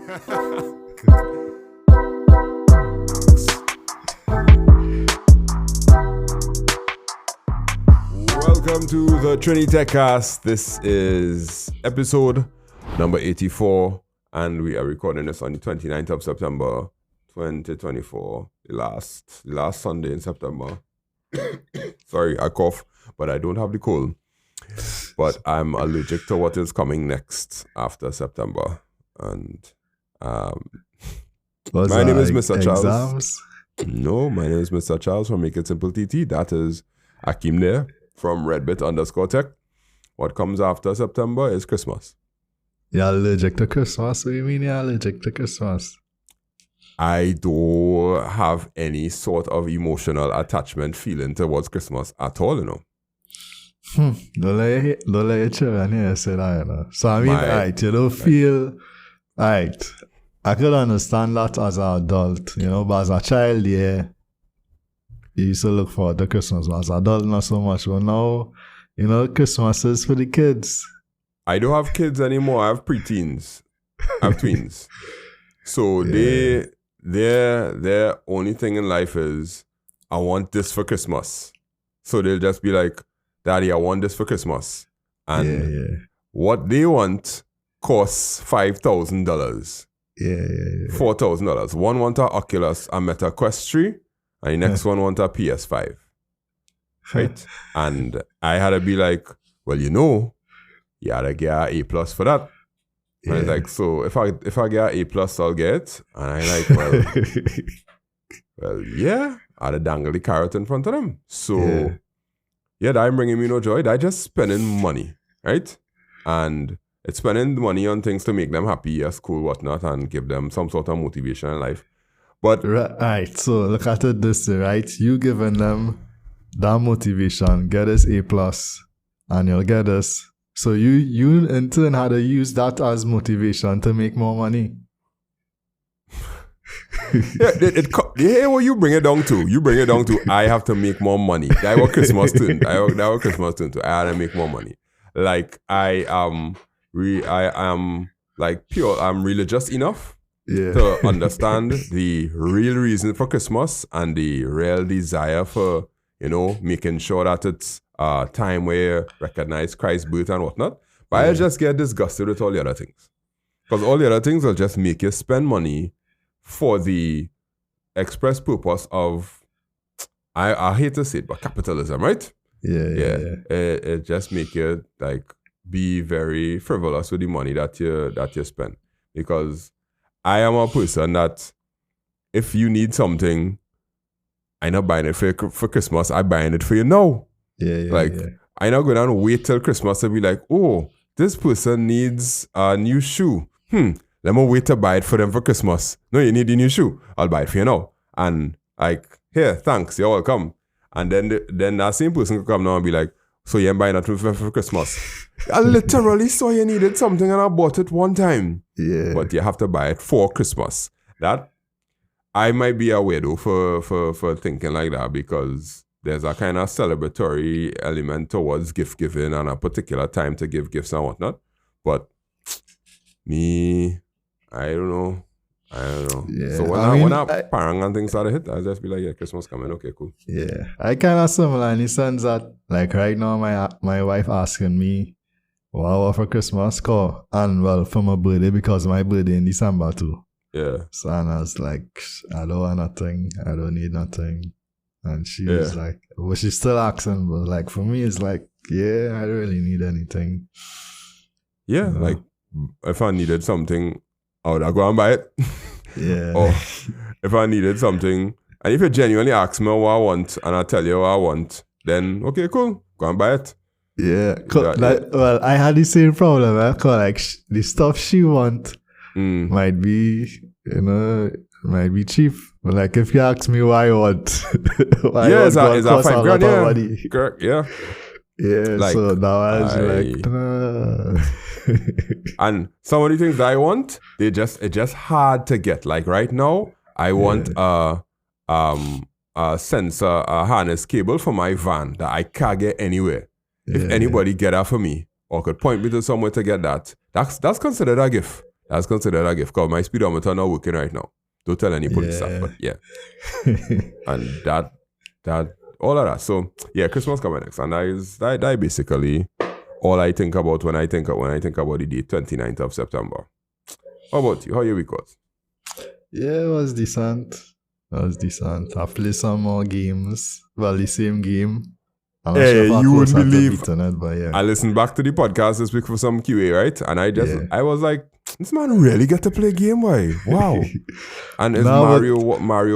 Welcome to the Trinity Techcast. This is episode number 84, and we are recording this on the 29th of September, 2024, the last Sunday in September. Sorry, I cough, but I don't have the cold. But I'm allergic to what is coming next after September. And my name is Mr. Charles. No, my name is Mr. Charles from makeITsimpleTT. That is Akeem there from Redbit_Tech. What comes after September is Christmas. You're allergic to Christmas? What do you mean you're allergic to Christmas? I don't have any sort of emotional attachment feeling towards Christmas at all, you know. Don't let your children hear say that, you know. So I mean, you don't feel, I could understand that as an adult, you know, but as a child, yeah, you used to look forward to Christmas, but as an adult, not so much. But now, you know, Christmas is for the kids. I don't have kids anymore. I have preteens. I have twins. So their only thing in life is, I want this for Christmas. So they'll just be like, Daddy, I want this for Christmas. And what they want costs $5,000. $4,000. One want a Oculus, a Meta Quest 3, and the next one want a PS5. Right? And I had to be like, well, you know, you gotta get an A+ for that. And I was like, so if I get an A+, I'll get it. And I like, well, yeah, I had to dangle the carrot in front of them. So that ain't bringing me no joy. That just spending money, right? And it's spending money on things to make them happy, yes, cool, whatnot, and give them some sort of motivation in life. But right, so look at it this way, right? You giving them that motivation, get this A+, and you'll get this. So you in turn had to use that as motivation to make more money. Yeah, what you bring it down to? You bring it down to I have to make more money. That was Christmas too. I had to make more money. Like I am like pure. I'm religious enough to understand the real reason for Christmas and the real desire for, you know, making sure that it's a time where you recognize Christ's birth and whatnot. But I just get disgusted with all the other things, because all the other things will just make you spend money for the express purpose of, I hate to say it, but capitalism, right? It just make you like be very frivolous with the money that you spend. Because I am a person that if you need something, I'm not buying it for Christmas, I'm buying it for you now. I'm not going to wait till Christmas to be like, oh, this person needs a new shoe. Let me wait to buy it for them for Christmas. No, you need a new shoe. I'll buy it for you now. And like, here, thanks, you're welcome. And then that same person could come now and be like, so you ain't buying that for Christmas. I literally saw you needed something and I bought it one time. Yeah. But you have to buy it for Christmas. That, I might be a weirdo for thinking like that, because there's a kind of celebratory element towards gift giving and a particular time to give gifts and whatnot. But me, I don't know. Yeah. So when I parang and things started hit, I'll just be like, yeah, Christmas coming. Okay, cool. Yeah. I kind of similar in the sense that, like, right now, my wife asking me what I want for Christmas, and well, for my birthday, because my birthday in December too. Yeah. So and I was like, I don't want nothing. I don't need nothing. And she was like, well, she's still asking, but like, for me, it's like, yeah, I don't really need anything. Yeah, like, if I needed something, I would go and buy it. Yeah. Or if I needed something, and if you genuinely ask me what I want and I tell you what I want, then okay, cool, go and buy it. Yeah. Well, I had the same problem, because like the stuff she want might be, you know, might be cheap. But like if you ask me what I want, is that $5,000? Yeah. Money. Correct. Yeah. Yeah, like, so now I was like, and some of the things that I want, it's just hard to get. Like right now, I want a sensor, a harness cable for my van that I can't get anywhere. If anybody get that for me or could point me to somewhere to get that, that's considered a gift. That's considered a gift because my speedometer not working right now. Don't tell any police that, but yeah. And that, all of that. So yeah, Christmas coming next. And that basically all I think about when I think about the date 29th of September. How about you? How your week was? Yeah, it was decent. I played some more games. Well, the same game. I'm not sure if you wouldn't believe. It, but yeah. I listened back to the podcast this week for some QA, right? And I was like, this man really get to play game, why? Wow. And is Mario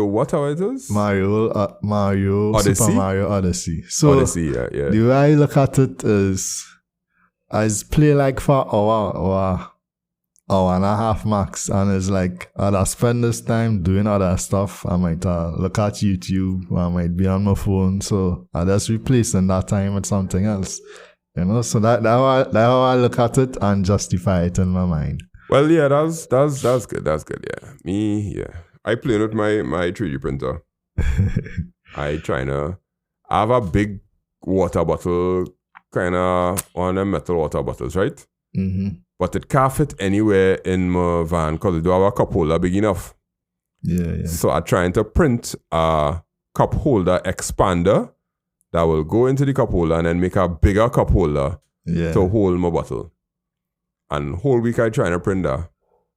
what how it is? Mario Odyssey? Super Mario Odyssey. So Odyssey, yeah. The way I look at it is I play like for hour and a half max, and it's like I'd spend this time doing other stuff. I might look at YouTube, or I might be on my phone, so I just replacing that time with something else. You know, so that's how I look at it and justify it in my mind. Well, yeah, that's good. That's good. Yeah, I play with my 3D printer. I have a big water bottle, kind of on a metal water bottles, right? Mm-hmm. But it can't fit anywhere in my van because it don't have a cup holder big enough. Yeah. So I'm trying to print a cup holder expander that will go into the cup holder and then make a bigger cup holder to hold my bottle. And whole week I trying to print that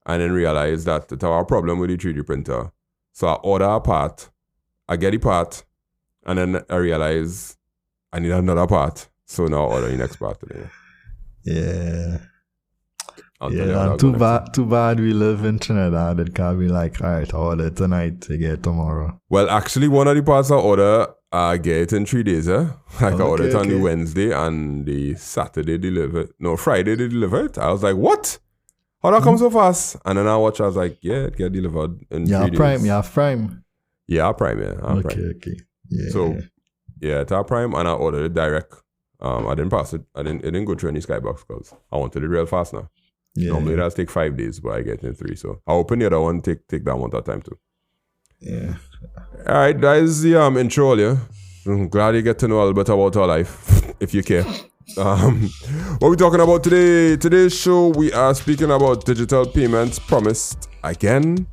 and then realize that it have a problem with the 3D printer. So I order a part, I get the part, and then I realize I need another part. So now I order the next part today. Yeah. And too bad we live in Trinidad. It can't be like, all right, I order it tonight, I get it tomorrow. Well, actually, one of the parts I order, I get it in 3 days. Like I ordered it on the Wednesday and the Saturday delivered. No, Friday they delivered it. I was like, what? How that come so fast? And then I watch, I was like, yeah, it get delivered in 3 days. You have Prime? Yeah, Prime, yeah. Okay. Yeah. So, yeah, it's our Prime and I ordered it direct. I didn't pass it. It didn't go through any Skybox because I wanted it real fast now. Yeah. Normally it does take 5 days, but I get it in 3. So I open the other one, take that one at a time too. Yeah. All right, that is the intro, yeah. I'm glad you get to know a little bit about our life, if you care. What we talking about today? Today's show, we are speaking about digital payments promised again,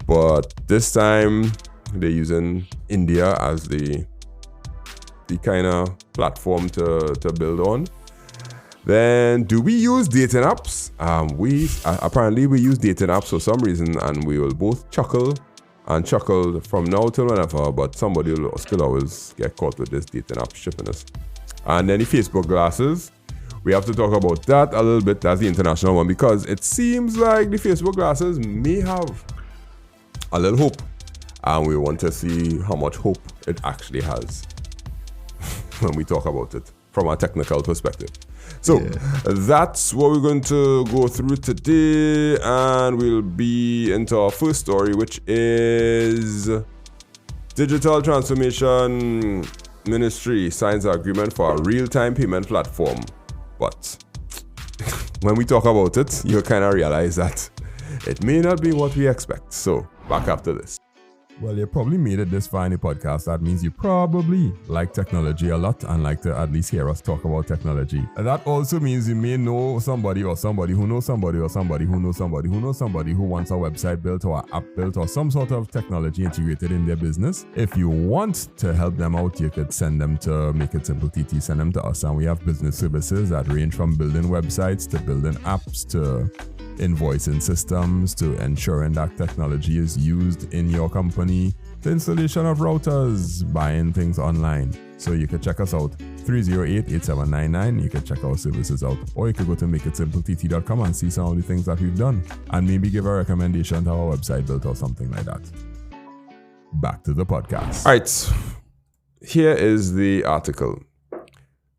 but this time they're using India as the kind of platform to build on. Then, do we use dating apps? Apparently we use dating apps for some reason, and we will both chuckle from now till whenever, but somebody will still always get caught with this dating app shipping us. And then the Facebook glasses, we have to talk about that a little bit. That's the international one, because it seems like the Facebook glasses may have a little hope, and we want to see how much hope it actually has when we talk about it from a technical perspective. So that's what we're going to go through today, and we'll be into our first story, which is Digital Transformation Ministry signs an agreement for a real-time payment platform. But when we talk about it, you'll kind of realize that it may not be what we expect. So back after this. Well, you probably made it this far in the podcast. That means you probably like technology a lot and like to at least hear us talk about technology. And that also means you may know somebody or somebody who knows somebody or somebody who knows somebody who knows somebody who wants a website built or an app built or some sort of technology integrated in their business. If you want to help them out, you could send them to makeITsimpleTT, send them to us. And we have business services that range from building websites to building apps to invoicing systems to ensuring that technology is used in your company, to installation of routers, buying things online. So you can check us out, 308-8799. You can check our services out, or you could go to makeITsimpleTT.com and see some of the things that we've done and maybe give a recommendation to our website built or something like that. Back to the podcast. All right, here is the article.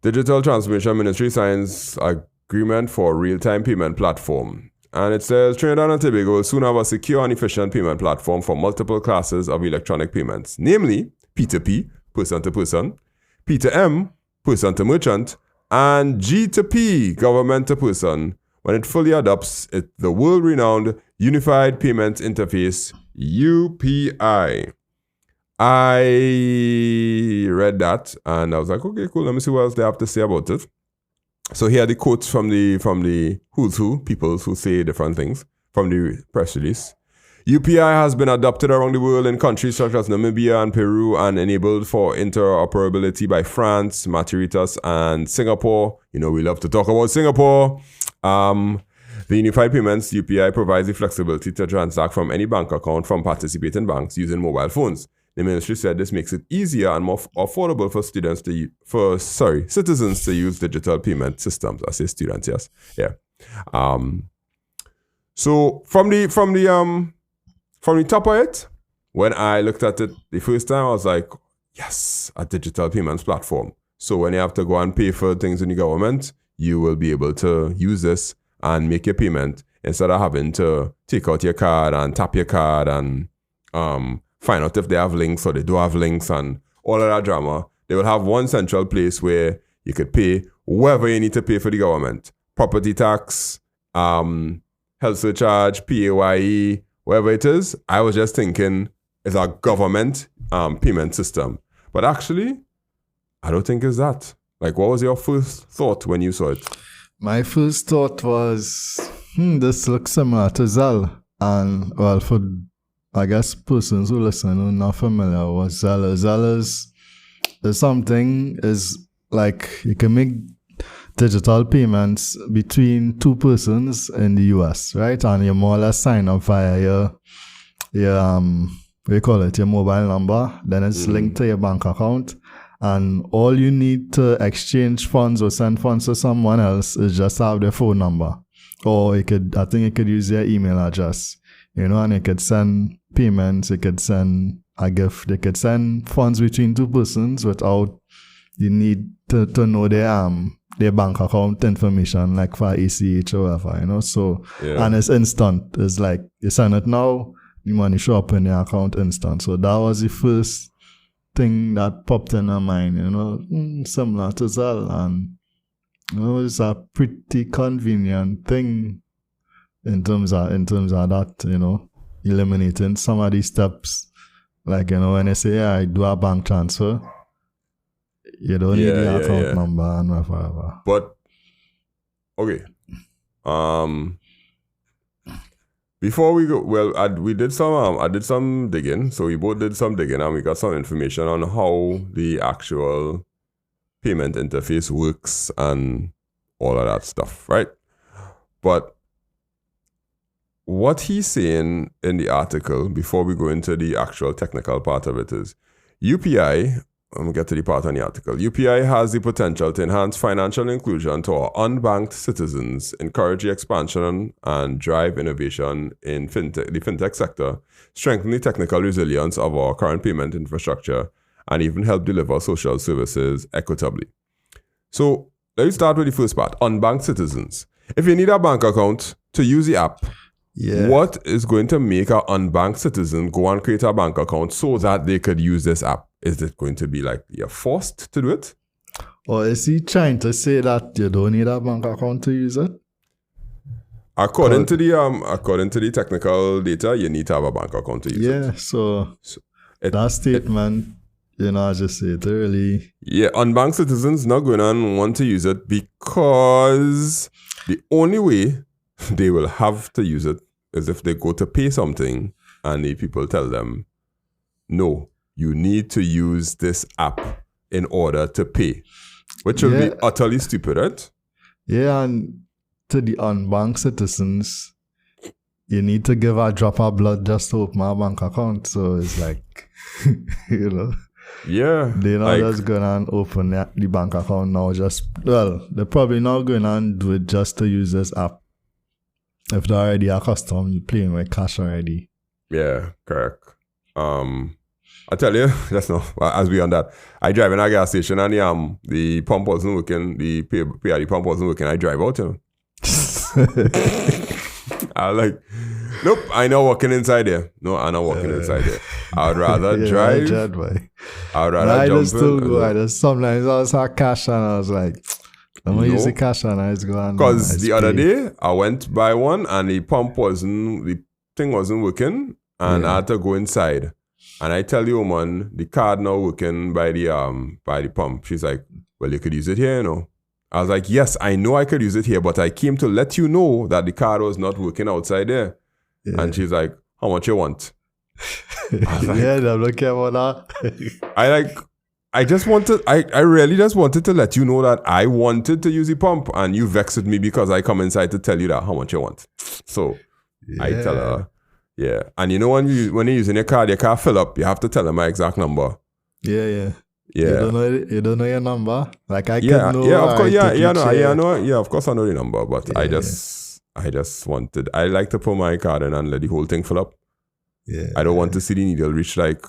Digital Transformation Ministry signs agreement for real-time payment platform. And it says Trinidad and Tobago will soon have a secure and efficient payment platform for multiple classes of electronic payments, namely P2P, person to person, P2M, person to merchant, and G2P, government to person, when it fully adopts the world-renowned Unified Payments Interface, UPI. I read that and I was like, okay, cool, let me see what else they have to say about it. So here are the quotes from the who's who, people who say different things. from the press release. UPI has been adopted around the world in countries such as Namibia and Peru and enabled for interoperability by France, Mauritius, and Singapore. You know, we love to talk about Singapore. The Unified Payments UPI provides the flexibility to transact from any bank account from participating banks using mobile phones. The ministry said this makes it easier and more affordable for citizens to use digital payment systems. I say students, yes, yeah. So from the top of it, when I looked at it the first time, I was like, yes, a digital payments platform. So when you have to go and pay for things in the government, you will be able to use this and make your payment instead of having to take out your card and tap your card and find out if they have links or they don't have links and all of that drama. They will have one central place where you could pay whatever you need to pay for the government. Property tax, health surcharge, PAYE, whatever it is. I was just thinking it's a government payment system. But actually, I don't think it's that. Like, what was your first thought when you saw it? My first thought was, this looks similar to Zelle. And, well, for, I guess, persons who listen who are not familiar with Zelle, Zelle is something, is like, you can make digital payments between two persons in the US, right? And you more or less sign up via your your mobile number. Then it's linked to your bank account. And all you need to exchange funds or send funds to someone else is just have their phone number. Or I think you could use their email address, and you could send payments, you could send a gift, they could send funds between two persons without you need to know their bank account information, like for ACH or whatever, So, and it's instant. It's like, you send it now, the money show up in your account instant. So that was the first thing that popped in my mind, similar to Zelle. And, it's a pretty convenient thing in terms of that, eliminating some of these steps. Like, when they say, I do a bank transfer, you don't need the account number and whatever. But, okay. Before we go, well, I did some digging. So we both did some digging and we got some information on how the actual payment interface works and all of that stuff, right? But what he's saying in the article, before we go into the actual technical part of it, is UPI, I'm going to get to the part on the article. UPI has the potential to enhance financial inclusion to our unbanked citizens, encourage the expansion and drive innovation in the fintech sector, strengthen the technical resilience of our current payment infrastructure, and even help deliver social services equitably. So let's start with the first part, unbanked citizens. If you need a bank account to use the app, what is going to make an unbanked citizen go and create a bank account so that they could use this app? Is it going to be like you're forced to do it? Or is he trying to say that you don't need a bank account to use it? According to the technical data, you need to have a bank account to use it. Yeah, so that statement, I just say it really. Yeah, unbanked citizens not going to want to use it because the only way they will have to use it is if they go to pay something and the people tell them, no, you need to use this app in order to pay, which will be utterly stupid, right? Yeah, and to the unbanked citizens, you need to give a drop of blood just to open a bank account. So it's like, Yeah. They're not just going to open the bank account now. They're probably not going to do it just to use this app. If they're already accustomed, you're playing with cash already. Yeah, correct. I tell you, that's not, as we on that, I drive in a gas station and the pump wasn't working, the pay at the pump wasn't working, I drive out, I like, nope, I not walking inside there. No, I'm not walking inside there. I would rather drive. I would rather jump just still go. Sometimes I was had cash and I was like, I'm going to use the cash and I just go on. Because the other day, I went by one and the thing wasn't working and I had to go inside. And I tell you, woman, the card not working by the pump. She's like, well, you could use it here, I was like, yes, I know I could use it here, but I came to let you know that the card was not working outside there. And she's like, how much you want? I'm not care about that. I really just wanted to let you know that I wanted to use the pump and you vexed with me because I come inside to tell you that how much you want. So I tell her, yeah. And you know when you're using your car fill up, you have to tell her my exact number. Yeah. Yeah. You don't know your number? Like I yeah, could know. yeah, of course, yeah, of course I know the number, but I just wanted, I like to put my card in and let the whole thing fill up. Yeah. I don't want to see the needle reach like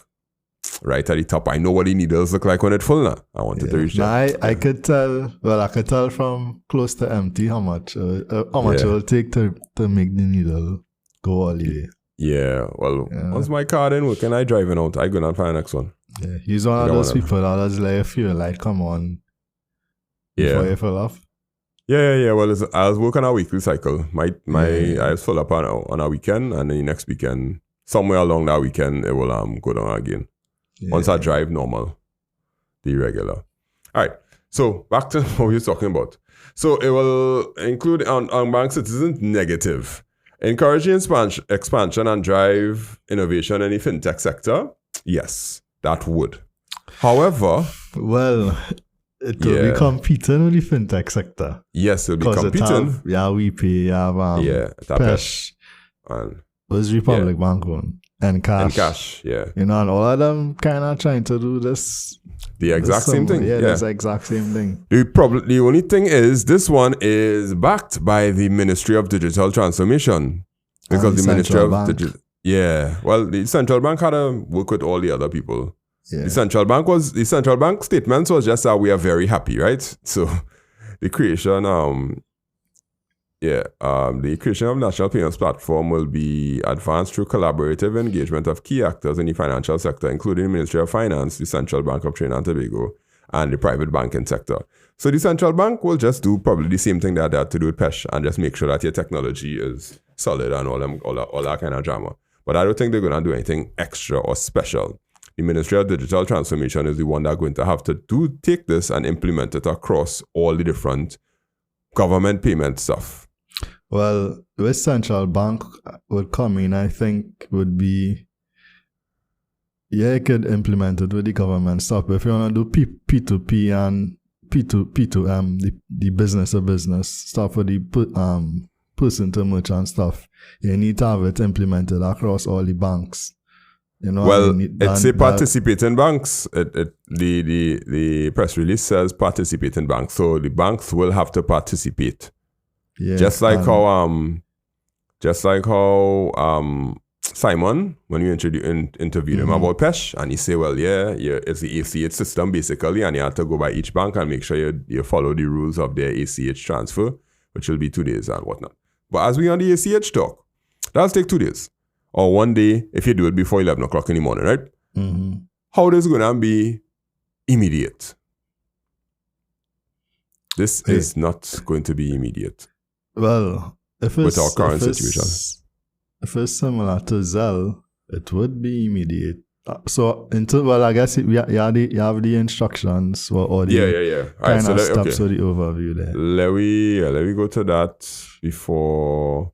right at the top. I know what the needles look like when it's full now. I wanted to reach that. I could tell from close to empty how much it will take to make the needle go all the way. Yeah, well, once my card in working, I driving out. I go and find the next one. Yeah, he's one of those people that does like feel like come on. Before you fill up. Yeah. Well, I was working a weekly cycle. I was full up on a weekend, and then the next weekend, somewhere along that weekend, it will go down again. Yeah. Once I drive normal, the regular. All right. So back to what we were talking about. So it will include unbanked citizens negative. Encouraging expansion and drive innovation in the fintech sector. Yes, that would. However, well, it will be competing with the fintech sector. Yes, it will be competing. WiFi, Pesh, and was Republic Bank one. And cash. Yeah. You know, and all of them kind of trying to do this. The exact same thing. Yeah, the exact same thing. The only thing is, this one is backed by the Ministry of Digital Transformation. Because the Ministry of the central bank had to work with all the other people. Yeah. The central bank statements was just that we are very happy, right? So the creation the creation of National Payments Platform will be advanced through collaborative engagement of key actors in the financial sector, including the Ministry of Finance, the Central Bank of Trinidad and Tobago, and the private banking sector. So the central bank will just do probably the same thing that they had to do with PESH and just make sure that your technology is solid and all that kind of drama. But I don't think they're going to do anything extra or special. The Ministry of Digital Transformation is the one that's going to have to take this and implement it across all the different government payment stuff. Well, the central bank would come in, I think, would be, you could implement it with the government stuff. But if you want to do P2P and P2M, the business to business stuff for the person to merchant stuff, you need to have it implemented across all the banks. You know, well, it's a participating banks. The press release says participating banks, so the banks will have to participate. Yeah, just like how Simon, when we interviewed him about PESH, and he say, well, it's the ACH system basically, and you have to go by each bank and make sure you follow the rules of their ACH transfer, which will be 2 days and whatnot. But as we on the ACH talk, that'll take 2 days. Or 1 day if you do it before 11 o'clock in the morning, right? Mm-hmm. How this going to be immediate? This is not going to be immediate. Well, if it's with our current situation, if it's similar to Zelle, it would be immediate. So, I guess you have the instructions or the kind of steps for the overview there. Let me go to that before.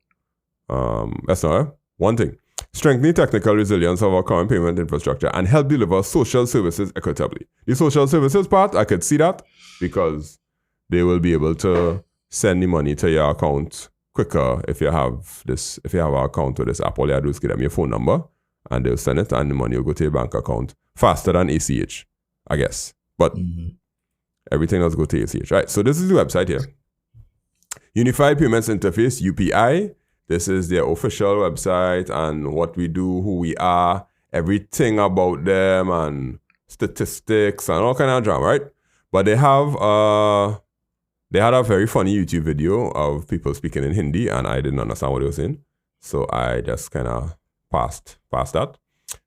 That's not one thing. Strengthening technical resilience of our current payment infrastructure and help deliver social services equitably. The social services part, I could see that because they will be able to send the money to your account quicker if you have our account with this app. All you have to do is give them your phone number and they'll send it and the money will go to your bank account faster than ACH, I guess. But everything else go to ACH. Right, so this is the website here. Unified Payments Interface, UPI. This is their official website and what we do, who we are, everything about them and statistics and all kind of drama, right? But they had a very funny YouTube video of people speaking in Hindi and I didn't understand what they were saying. So I just kind of passed that.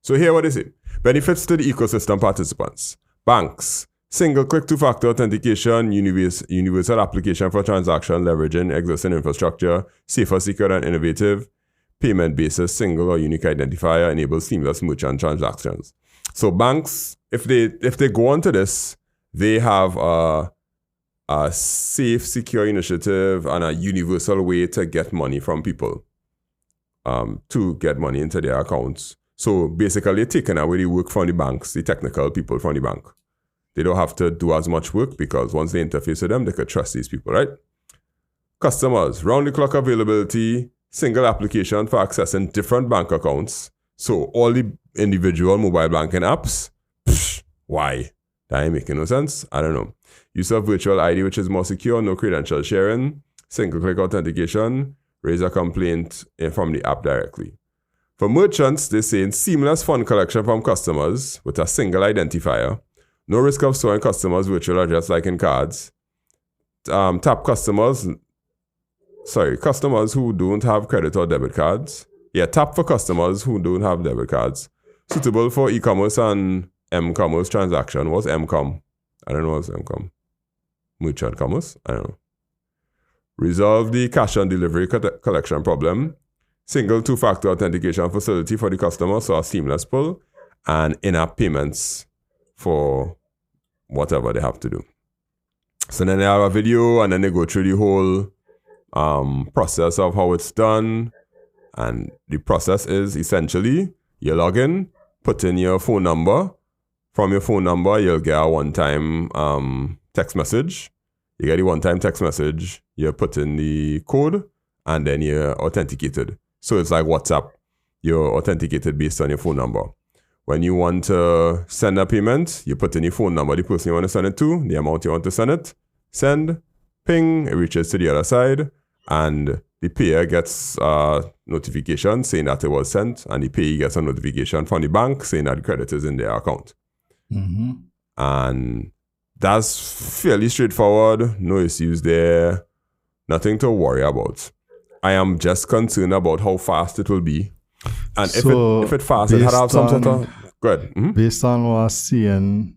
So here what is it? Benefits to the ecosystem participants. Banks. Single-click two-factor authentication, universal application for transaction, leveraging existing infrastructure, safer, secure, and innovative. Payment basis, single or unique identifier, enables seamless merchant transactions. So banks, if they go onto this, they have a safe, secure initiative and a universal way to get money from people. to get money into their accounts. So basically, they're taking away the work from the banks, the technical people from the bank. They don't have to do as much work because once they interface with them, they could trust these people, right? Customers, round-the-clock availability, single application for accessing different bank accounts. So all the individual mobile banking apps, why? That ain't making no sense. I don't know. Use of virtual ID, which is more secure, no credential sharing, single-click authentication, raise a complaint from the app directly. For merchants, they're saying seamless fund collection from customers with a single identifier, no risk of storing customers' virtual address like in cards. Customers who don't have credit or debit cards. Yeah, tap for customers who don't have debit cards. Suitable for e-commerce and m-commerce transaction. What's m-com? I don't know what's m-com. Merchant commerce? I don't know. Resolve the cash on delivery collection problem. Single two-factor authentication facility for the customer, so a seamless pull. And in-app payments for whatever they have to do. So then they have a video and then they go through the whole process of how it's done. And the process is essentially you log in, put in your phone number. From your phone number, you'll get a one-time text message. You get the one-time text message, you put in the code, and then you're authenticated. So it's like WhatsApp. You're authenticated based on your phone number. When you want to send a payment, you put in your phone number, the person you want to send it to, the amount you want to send it, send, ping, it reaches to the other side, and the payer gets a notification saying that it was sent, and the payee gets a notification from the bank saying that the credit is in their account. Mm-hmm. And that's fairly straightforward, no issues there, nothing to worry about. I am just concerned about how fast it will be. And So, if it fast, it had have some sort of... Go ahead. Mhm. Based on what I'm seeing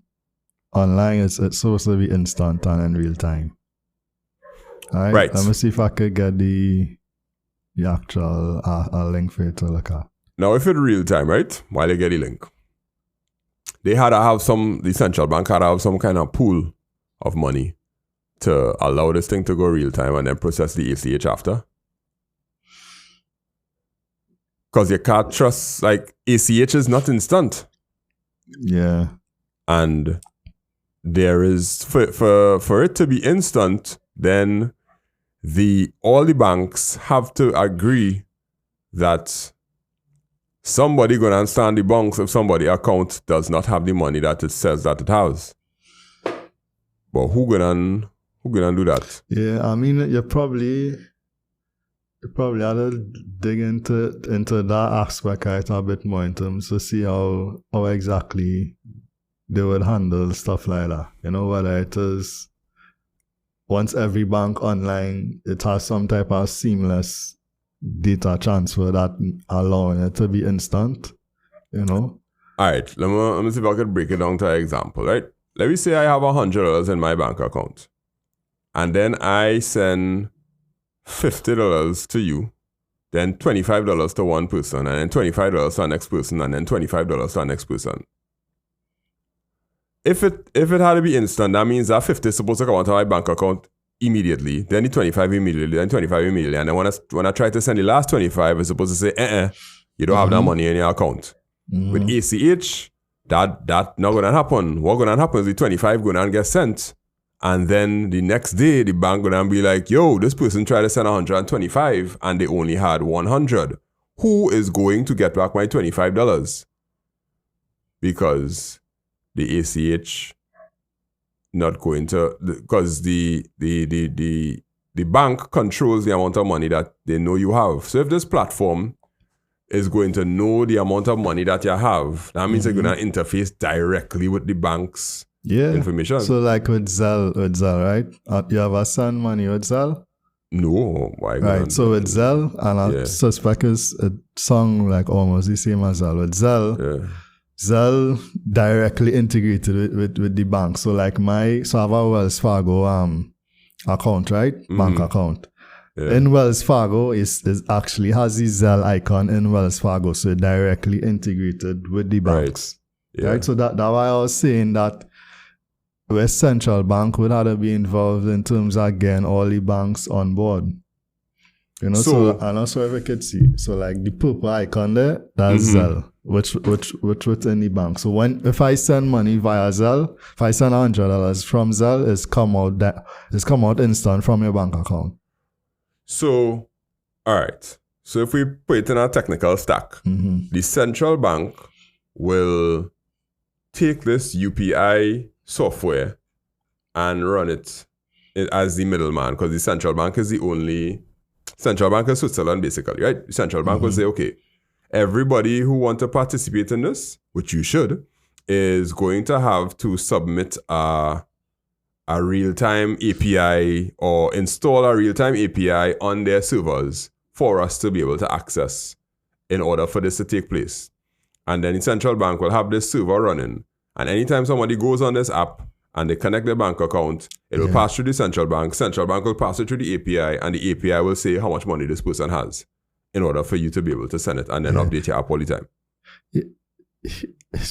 online, it's supposed to be instant and in real time. All Right. Let me see if I could get the actual link for you to look at. Now, if it's real time, right, while you get the link, they had to have the central bank had to have some kind of pool of money to allow this thing to go real time and then process the ACH after. Because you can't trust, like, ACH is not instant. Yeah. And there is, for it to be instant, then all the banks have to agree that somebody gonna stand the bunks if somebody's account does not have the money that it says that it has. But who gonna do that? Yeah, I mean, you probably had to dig into that aspect a bit more in terms to see how exactly they would handle stuff like that. You know, whether it is once every bank online, it has some type of seamless data transfer that allowing it to be instant, you know? All right, let me see if I could break it down to an example, right? Let me say I have $100 in my bank account. And then I send $50 to you, then $25 to one person, and then $25 to the next person, and then $25 to the next person. If it had to be instant, that means that 50 is supposed to come out of my bank account immediately, then the 25 immediately, then 25 immediately, and then when I try to send the last 25, it's supposed to say, you don't have that money in your account. Mm-hmm. With ACH, that not gonna happen. What gonna happen is the 25 gonna get sent, and then the next day the bank gonna be like, yo, this person tried to send 125 and they only had 100. Who is going to get back my $25? Because the ACH not going to, because the bank controls the amount of money that they know you have. So if this platform is going to know the amount of money that you have, that means they're going to interface directly with the bank's information. So like with Zelle, right? You have a send money with Zelle? No, why? Right, so with Zelle, and I suspect it sound like almost the same as Zelle. With Zelle, Zelle directly integrated with the bank. So like I have a Wells Fargo account, right? Mm-hmm. Bank account. Yeah. In Wells Fargo, is actually has the Zelle icon in Wells Fargo, so directly integrated with the banks. Right? Yeah. Right? So that's why I was saying that West Central Bank would have to be involved in terms of getting all the banks on board. You know, so and also if I could see, so like the purple icon there, that's Zelle, which within the bank. So if I send money via Zelle, if I send $100 from Zelle, it's come out instant from your bank account. So, all right. So if we put it in a technical stack, the central bank will take this UPI software and run it as the middleman, because the central bank is the only central bank of Switzerland, basically, right? The central bank will say, okay, everybody who wants to participate in this, which you should, is going to have to submit a real-time API or install a real-time API on their servers for us to be able to access in order for this to take place. And then the central bank will have this server running. And anytime somebody goes on this app and they connect their bank account, it will pass through the central bank will pass it through the API, and the API will say how much money this person has in order for you to be able to send it and then update your app all the time.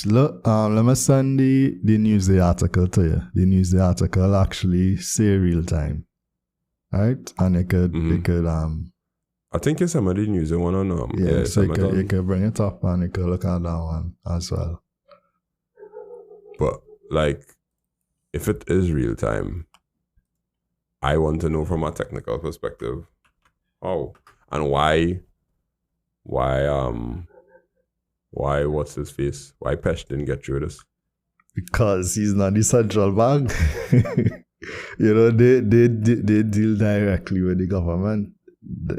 Look, let me send the Newsday article to you. The Newsday article actually say real time, right? And it could I think it's some of the Newsday one or no. So you could bring it up and you could look at that one as well. But like, if it is real time, I want to know from a technical perspective how and why what's his face? Why Pesh didn't get through this? Because he's not the central bank. You know, they deal directly with the government.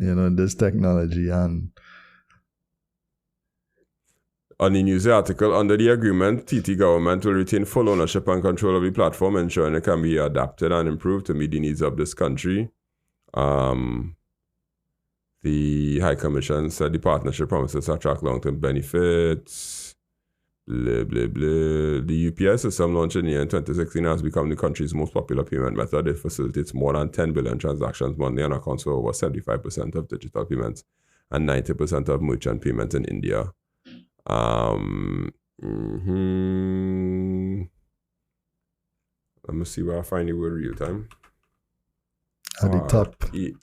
You know, this technology. And on the news article, under the agreement, TT government will retain full ownership and control of the platform, ensuring it can be adapted and improved to meet the needs of this country. The High Commission said the partnership promises to attract long-term benefits. Blah, blah, blah. The UPI system launched in the year 2016 has become the country's most popular payment method. It facilitates more than 10 billion transactions monthly and accounts for over 75% of digital payments and 90% of merchant payments in India. Let me see where I find the word real time. At the top,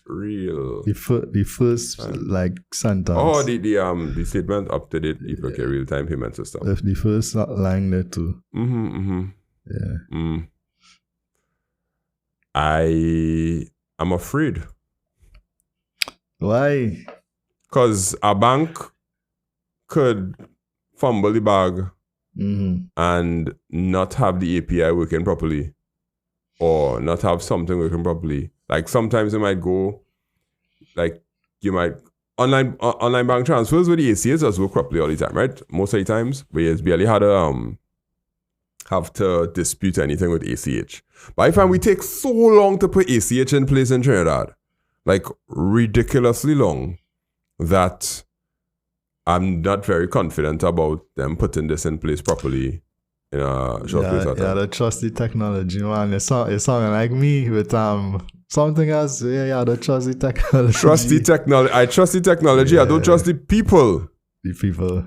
real. The first like sentence. Oh, the statement up to date real time payment system. The first line there too. Yeah. I'm afraid. Why? Because a bank could fumble the bag and not have the API working properly, or not have something working properly. Like sometimes it might go, like you might online bank transfers with the ACH does work properly all the time, right? Most of the times, we just barely had to have to dispute anything with ACH. But I find we take so long to put ACH in place in Trinidad, like ridiculously long, that I'm not very confident about them putting this in place properly in a short period of time. Yeah, the trusty technology, man. It's sounding like me with something else. Yeah, the trusty technology. I trust the technology. I don't trust the people. The people.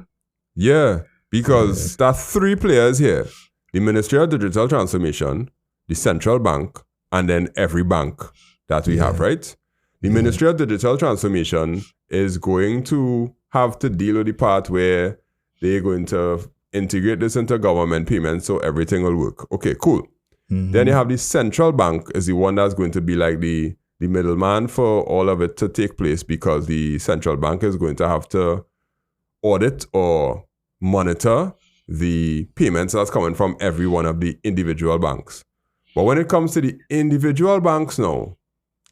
Yeah, because there are three players here: the Ministry of Digital Transformation, the central bank, and then every bank that we have, right? The Ministry of Digital Transformation is going to have to deal with the part where they're going to integrate this into government payments so everything will work. Okay, cool. Then you have the central bank is the one that's going to be like the middleman for all of it to take place, because the central bank is going to have to audit or monitor the payments that's coming from every one of the individual banks. But when it comes to the individual banks now,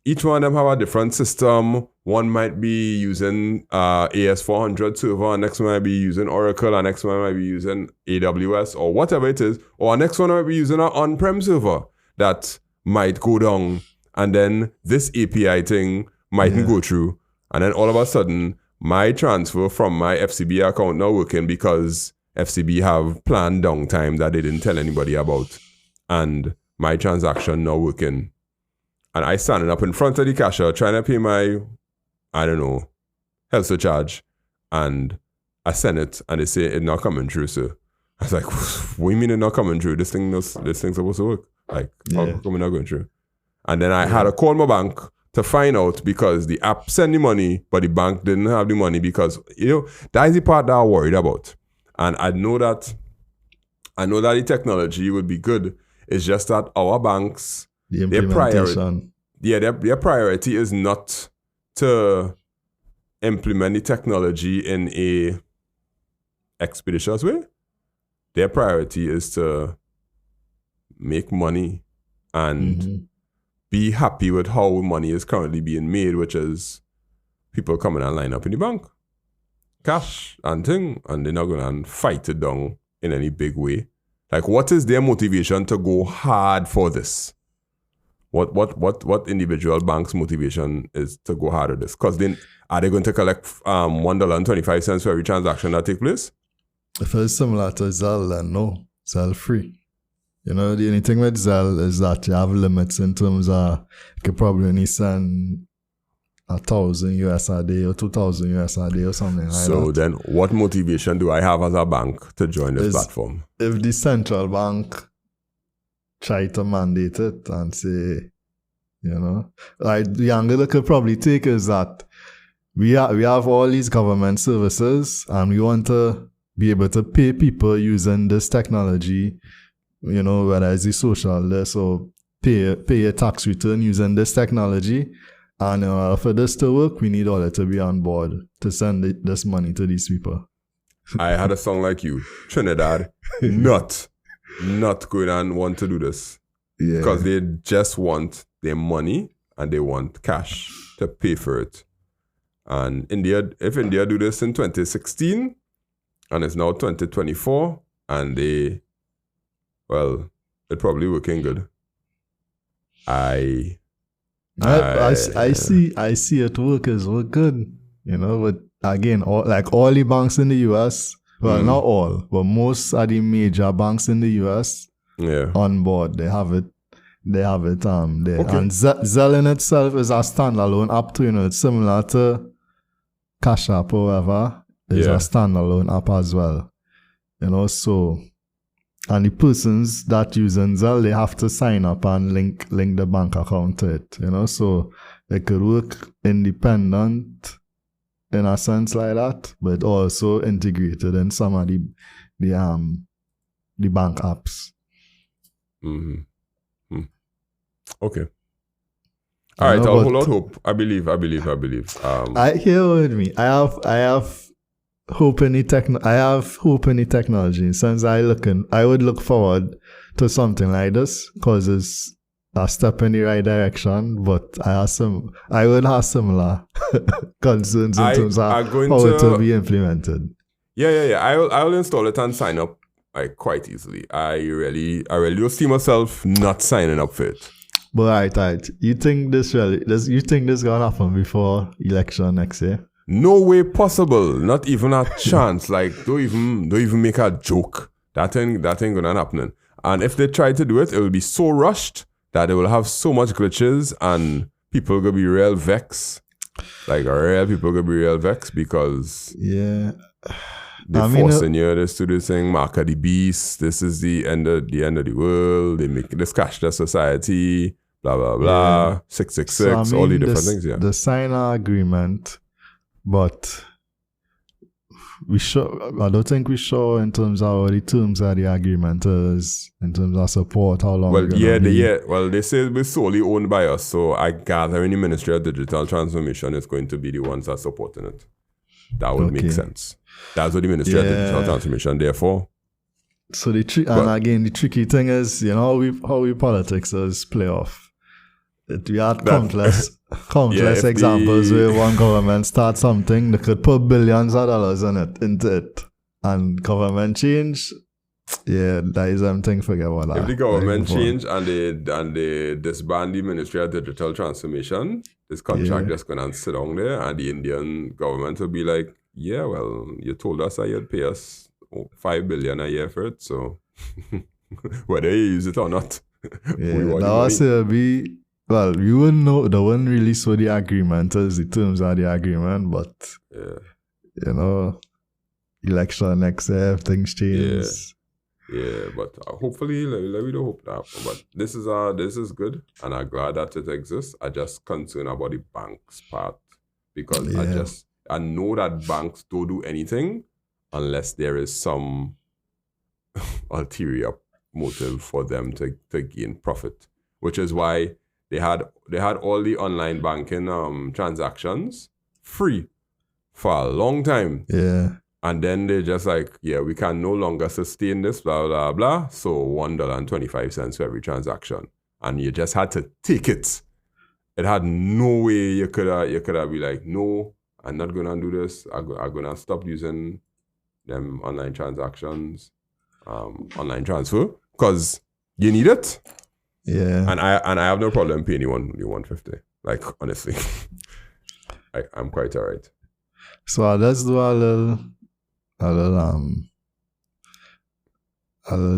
each one of them have a different system. One might be using AS400 server, and next one might be using Oracle, and next one might be using AWS or whatever it is, or next one might be using an on-prem server that might go down, and then this API thing mightn't go through, and then all of a sudden my transfer from my FCB account not working because FCB have planned downtime that they didn't tell anybody about, and my transaction not working. And I standing up in front of the cashier trying to pay my, I don't know, health surcharge. And I send it and they say it's not coming through, sir. I was like, what do you mean it's not coming through? This thing's supposed to work. Like, how come it's not going through? And then I had to call my bank to find out because the app sent the money, but the bank didn't have the money because, that is the part that I'm worried about. And I know that the technology would be good. It's just that our banks, their priority is not to implement the technology in a expeditious way. Their priority is to make money and be happy with how money is currently being made, which is people coming and line up in the bank, cash and thing, and they're not going to fight it down in any big way. Like, what is their motivation to go hard for this? What individual bank's motivation is to go hard at this? Because then, are they going to collect $1.25 for every transaction that takes place? If it's similar to Zelle, then no, Zelle free. The only thing with Zelle is that you have limits in terms of you could probably only send $1,000 a day or $2,000 a day or something like that. So then, what motivation do I have as a bank to join this platform? If the central bank try to mandate it and say, like the angle it could probably take is that we have all these government services and we want to be able to pay people using this technology, whether it's the social list or pay a tax return using this technology. And for this to work, we need all to be on board to send this money to these people. I had a song like you, Trinidad, not going and want to do this. Yeah. Because they just want their money and they want cash to pay for it. And if India do this in 2016, and it's now 2024, and it probably working good. I see it work good, but again, all the banks in the US, well, not all, but most of the major banks in the US on board, they have it there. Okay. And Zelle in itself is a standalone app too, it's similar to Cash App or whatever. It's a standalone app as well. So, and the persons that use Zelle, they have to sign up and link the bank account to it, so it could work independent in a sense like that, but also integrated in some of the bank apps. Okay. All right, I'll hold out hope. I believe. I hear with me. I have hope in the technology. Since I would look forward to something like this because it's a step in the right direction. But I would have similar concerns in terms of how it will be implemented. Yeah. I'll install it and sign up quite easily. I really don't see myself not signing up for it. But right. You think this gonna happen before election next year? No way possible. Not even a chance. Don't even make a joke. That ain't gonna happen. And if they try to do it, it will be so rushed that it will have so much glitches and people gonna be real vexed. People gonna be real vexed because they're forcing you to do this thing, mark of the beast. This is the end of the world. They make this cashless society. Blah blah blah. 666. All the different things. Yeah. The sign agreement. But I don't think we sure in terms of the terms of the agreement is, in terms of support, how long. Well, they say we're solely owned by us, so I gather in the Ministry of Digital Transformation is going to be the ones that are supporting it. That would make sense. That's what the Ministry of Digital Transformation therefore. So the tricky thing is, how we politics is play off. We had countless examples where one government starts something, they could put billions of dollars into it, and government change. That is something. Forget about that. If the government change and they disband the Ministry of Digital Transformation, this contract just gonna sit down there, and the Indian government will be like, you told us that you'd pay us $5 billion a year for it, so whether you use it or not, we want the money. Well, you wouldn't know, they wouldn't really show the agreement as the terms of the agreement, but, yeah. Election next year, things change. Yeah, but hopefully, we don't hope that. But this is good, and I'm glad that it exists. I just concerned about the banks part because I know that banks don't do anything unless there is some ulterior motive for them to gain profit, which is why they had all the online banking transactions free for a long time. Yeah. And then they just like, we can no longer sustain this, blah, blah, blah. So $1.25 for every transaction. And you just had to take it. It had no way you could have be like, no, I'm not going to do this. I'm going to stop using them online transactions, online transfer, because you need it. Yeah. And I have no problem paying you $150. Like, honestly, I'm quite all right. So let's do a little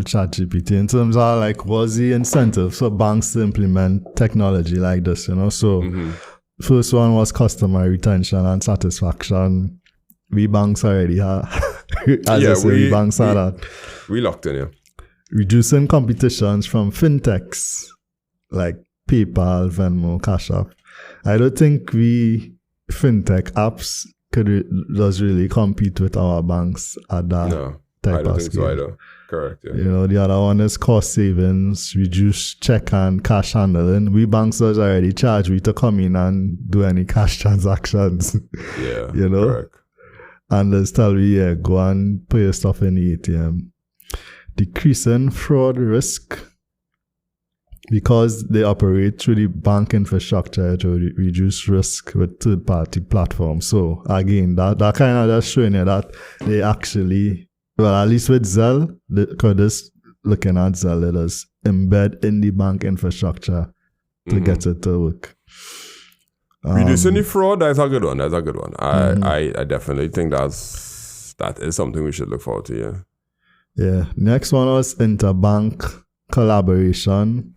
ChatGPT in terms of like what's the incentive for banks to implement technology like this, So first one was customer retention and satisfaction. We banks already have we banks are that. We locked in, yeah. Reducing competitions from fintechs like PayPal, Venmo, Cash App. I don't think fintech apps does really compete with our banks at that type I don't of think scale. so either. Correct, yeah. The other one is cost savings, reduce check and cash handling. We banks does already charge we to come in and do any cash transactions. Yeah, correct. And let's tell we go and put your stuff in the ATM. Decreasing fraud risk. Because they operate through the bank infrastructure to reduce risk with third-party platforms. So again, that kind of just showing you that they actually, well, at least with Zelle, because this looking at Zelle, it is embed in the bank infrastructure to get it to work. Reducing the fraud, that's a good one. I definitely think that is something we should look forward to, yeah. Yeah. Next one was interbank collaboration.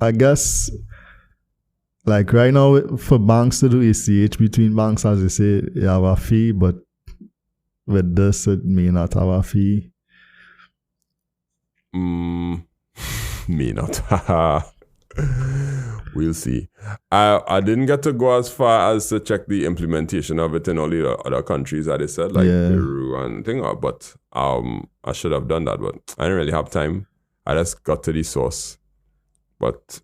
I guess, like right now, for banks to do ACH between banks, as they say, you have a fee, but with this, it may not have a fee. May not. We'll see. I didn't get to go as far as to check the implementation of it in all the other countries that they said, like Peru and thing. But I should have done that, but I didn't really have time. I just got to the source. But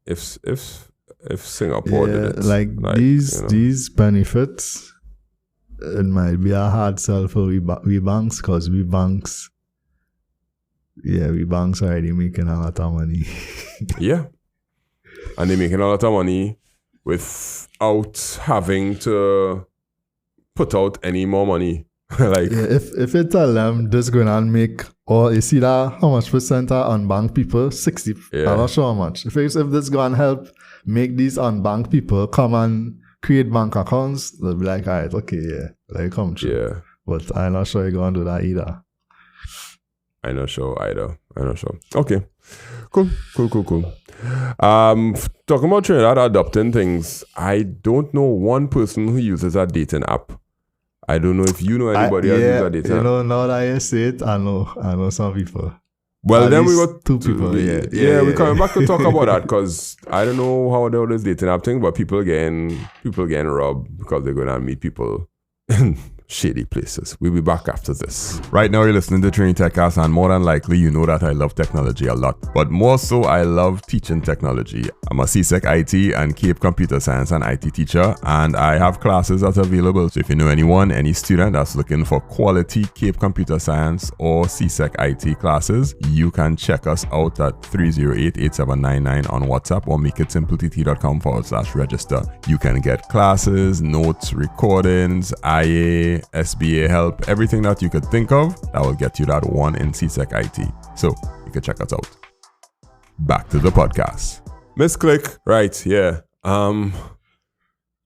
if Singapore did it, like these benefits, it might be a hard sell for we banks, because we banks already making a lot of money. Yeah. And they're making a lot of money without having to put out any more money. If you tell them this going to make, or you see that how much percent are unbanked people, 60. I'm not sure how much. If this going to help make these unbanked people come and create bank accounts, they'll be like, all right, okay, like come true. Yeah. But I'm not sure you're going to do that either. I'm not sure either. Okay. Cool. Talking about Trinidad adopting things, I don't know one person who uses a dating app. I don't know if you know anybody else uses a dating app. Now that you say it, I know some people. Well, then we got two people. We're coming back to talk about that, because I don't know how they all this dating app thing, but people getting robbed because they're going to meet people in shady places. We'll be back after this. Right now you're listening to Trinity TechCast, and more than likely you know that I love technology a lot, but more so I love teaching technology. I'm a CSEC IT and Cape Computer Science and IT teacher, and I have classes that are available. So if you know any student that's looking for quality Cape Computer Science or CSEC IT classes, you can check us out at 308-8799 on WhatsApp or makeITsimpleTT.com/register. You can get classes, notes, recordings, IA, SBA help, everything that you could think of that will get you that one in CSEC IT. So you can check us out. Back to the podcast. Misclick, right? Yeah.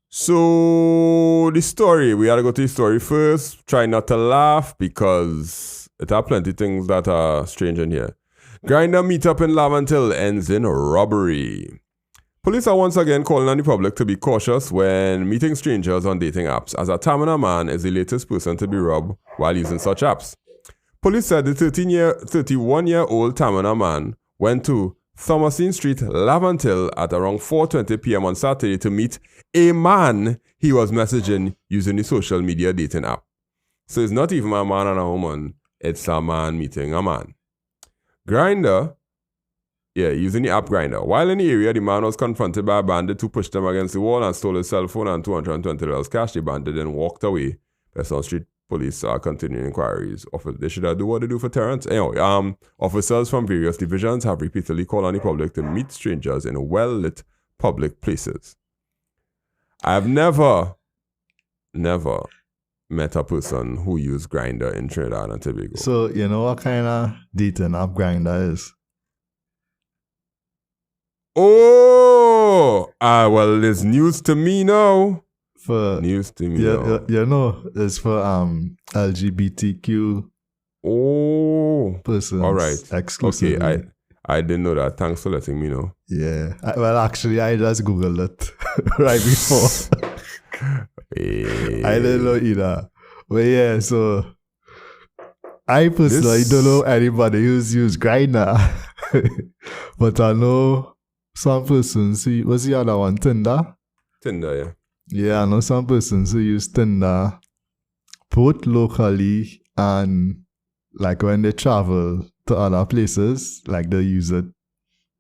So the story, we gotta go to the story first. Try not to laugh because it are plenty things that are strange in here. Grinder meetup in Laventille ends in robbery. Police are once again calling on the public to be cautious when meeting strangers on dating apps, as a Tamina man is the latest person to be robbed while using such apps. Police said the 31-year-old Tamina man went to Thomasine Street, Laventille at around 4:20 p.m. on Saturday to meet a man he was messaging using the social media dating app. So it's not even a man and a woman, it's a man meeting a man. Grindr, using the app Grindr. While in the area, the man was confronted by a bandit who pushed him against the wall and stole his cell phone and $220 cash. The bandit then walked away. Western Street police are continuing inquiries. They should do what they do for Terrence. Anyway, officers from various divisions have repeatedly called on the public to meet strangers in well-lit public places. I've never met a person who used Grindr in Trinidad and Tobago. So, you know what kind of dating app Grindr is? Oh! Well, it's news to me now. News to me now. You know, it's for LGBTQ persons. All right. Exclusively. Okay, I didn't know that. Thanks for letting me know. Yeah. Actually, I just Googled it right before. I didn't know either. But yeah, so I personally don't know anybody who's used Grindr. But I know some persons who, what's the other one? Tinder? Tinder, yeah. Yeah, I know some persons who use Tinder both locally and like when they travel to other places, like they use it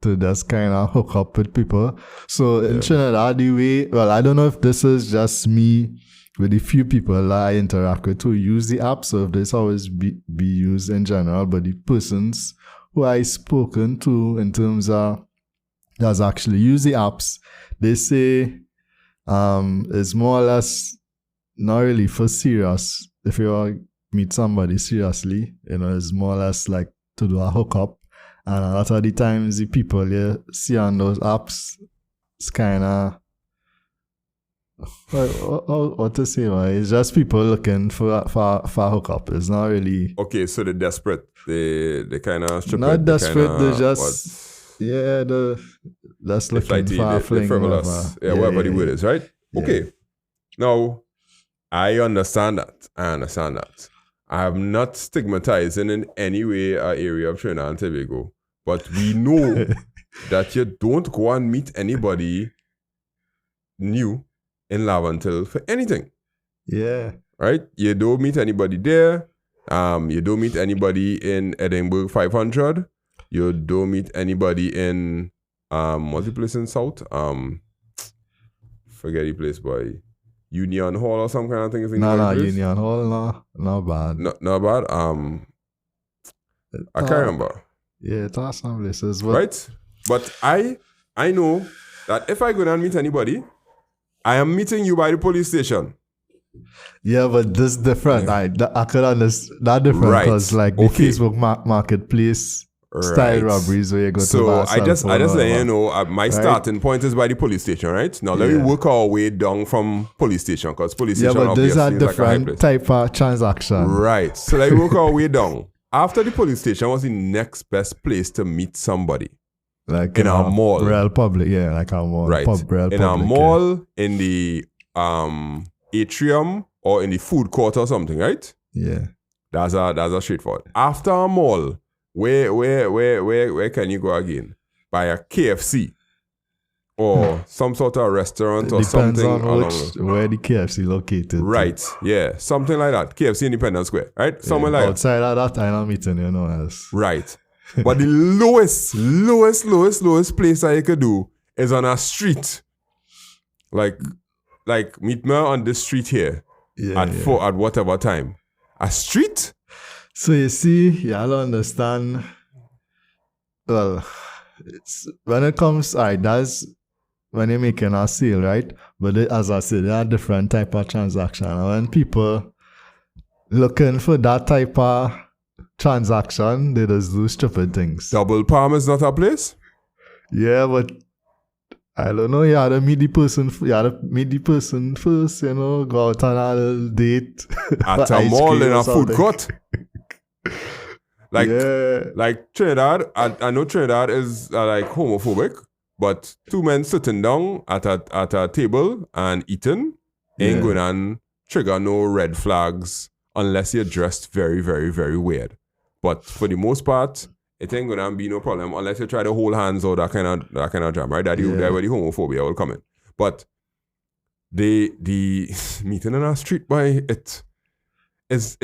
to just kind of hook up with people. So in Trinidad, I don't know if this is just me with the few people that I interact with who use the app, so if this always be used in general, but the persons who I spoken to in terms of does actually use the apps, they say it's more or less not really for serious. If you meet somebody seriously, it's more or less like to do a hookup. And a lot of the times the people you see on those apps, it's kind of what to say, right? It's just people looking for hookup. It's not really okay. So they're desperate. They kind of stupid. Not desperate. They're just that's looking for a fling. Frivolous. Whatever the word is, right? Yeah. Okay. Now, I understand that. I am not stigmatizing in any way an area of Trinidad and Tobago, but we know that you don't go and meet anybody new in Laventille for anything. Yeah. Right? You don't meet anybody there. You don't meet anybody in Edinburgh 500. You don't meet anybody in what's the place in South? Forget the place, boy. Union Hall or some kind of thing. No, Union Hall, not bad. Not bad. I can't remember. Yeah, it's some places. Right? But I know that if I go down and meet anybody, I am meeting you by the police station. Yeah, but this different. I could understand that different because like the Facebook marketplace style robberies where you go to. So I just let you know my starting point is by the police station, right? Now let me work our way down from police station because police station but there's a obviously different like a type of transaction. Right. So let me work our way down. After the police station was the next best place to meet somebody. Like in a mall. Real public, yeah, like a mall. Right. In a mall, in the atrium, or in the food court or something, right? Yeah. That's a straightforward. After a mall, where can you go again? By a KFC or some sort of restaurant or something. Depends on where the KFC located. Right. Yeah. Something like that. KFC Independence Square. Right? Somewhere like outside of that, I'm meeting, else. Right. But the lowest place that you could do is on a street. Like meet me on this street here at whatever time. A street? So you see, y'all understand. Well, when it comes, that's when you're making a sale, right? But as I said, there are different type of transaction. And when people looking for that type of transaction, they just do stupid things. Double Palm is not a place? Yeah, but I don't know. You had to meet the person. First. Go out on a little date at a mall in a food court. Like Trinidad, I know Trinidad is like homophobic, But two men sitting down at a table and eating ain't going to trigger no red flags unless you're dressed very, very, very weird. But for the most part, it ain't going to be no problem unless you try to hold hands or that kind of jam, right? That where the homophobia will come in. But the meeting in a street boy, it has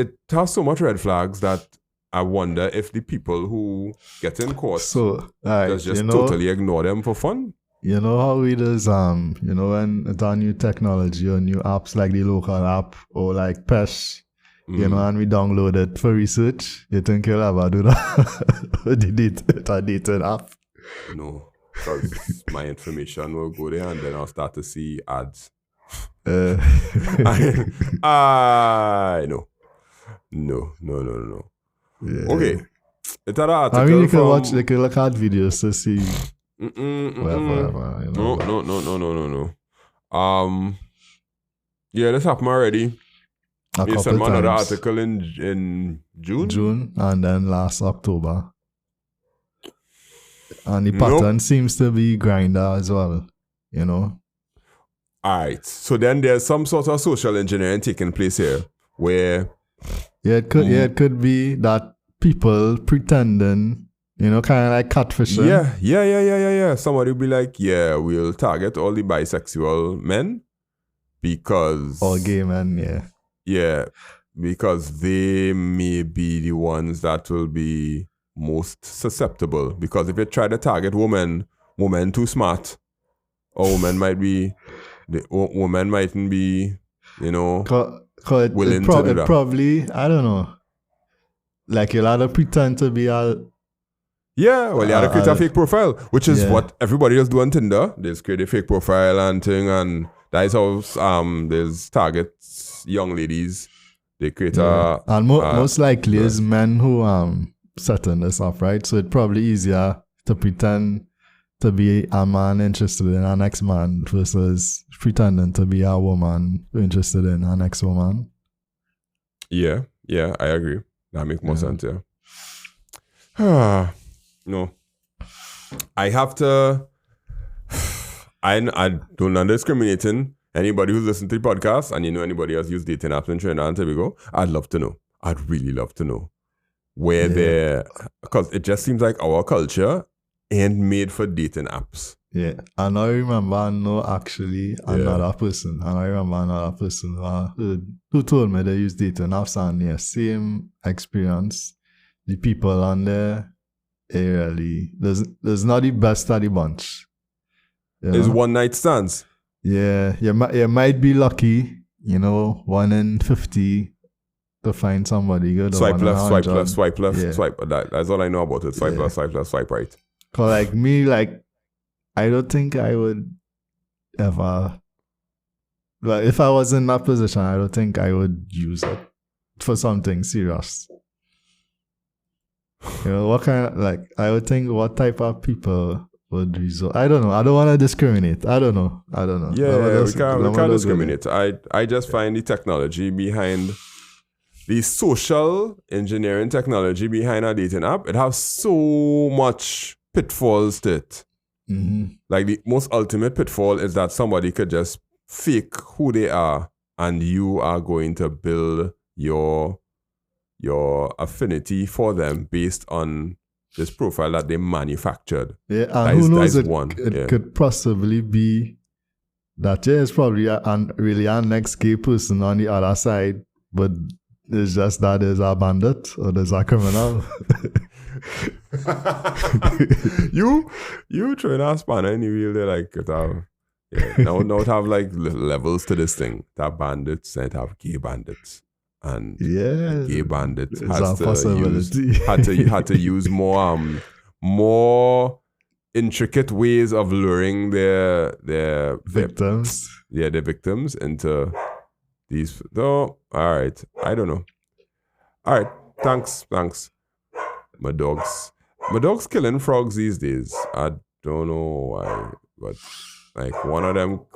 so much red flags that I wonder if the people who get in court just totally ignore them for fun. You know how it is, when it's a new technology or new apps like the local app or like Pesh, and we download it for research, you think you'll ever do that? With a dating app? No, because my information will go there and then I'll start to see ads. I know. No. Yeah. Okay. It's an article. I mean, you can look at videos to see whatever. No. Yeah, this happened already. You sent me another article in June? June, and then last October. And the pattern seems to be Grindr as well, Alright, so then there's some sort of social engineering taking place here where... it could be that people pretending, kind of like catfishing. Yeah. Somebody will be like, we'll target all the bisexual men because... Or gay men, yeah. Yeah, because they may be the ones that will be most susceptible. Because if you try to target women too smart, or women mightn't be, willing to do that. Probably, I don't know. Like you'll have to pretend to be a... Yeah, well, you have to create a fake profile, which is what everybody else do on Tinder. They just create a fake profile and thing, and that's how there's targets young ladies. They create and most likely is men who setting this up, right? So it's probably easier to pretend to be a man interested in an next man versus pretending to be a woman interested in an next woman. Yeah, I agree. That makes more sense, yeah. No. I have to... I don't know discriminating. Anybody who's listening to the podcast and anybody else use dating apps in Trinidad and Tobago, I'd love to know. I'd really love to know where they're... Because it just seems like our culture ain't made for dating apps. Yeah, and I remember another person who told me they use dating apps and same experience. The people on there, there's not the best of the bunch. It's one night stands. Yeah, you might be lucky, 1 in 50 to find somebody good. Swipe left, swipe left. That's all I know about it. Swipe left, swipe right. Cause like me, I don't think I would ever... But if I was in that position, I don't think I would use it for something serious. What kind of... I would think what type of people... would result. I don't know. I don't want to discriminate. I don't know. Yeah, we can't discriminate. I just find the technology behind the social engineering technology behind a dating app, it has so much pitfalls to it. Mm-hmm. Like the most ultimate pitfall is that somebody could just fake who they are and you are going to build your affinity for them based on this profile that they manufactured. Yeah, and who knows, it could possibly be that it's probably really a next gay person on the other side, but it's just that there's a bandit or there's a criminal. you trying to spanner and you really like it now it have like levels to this thing. It have bandits and it have gay bandits. And gay bandits had to use more intricate ways of luring their victims. Their victims into these. No, all right. I don't know. All right. Thanks. My dog's killing frogs these days. I don't know why, but like one of them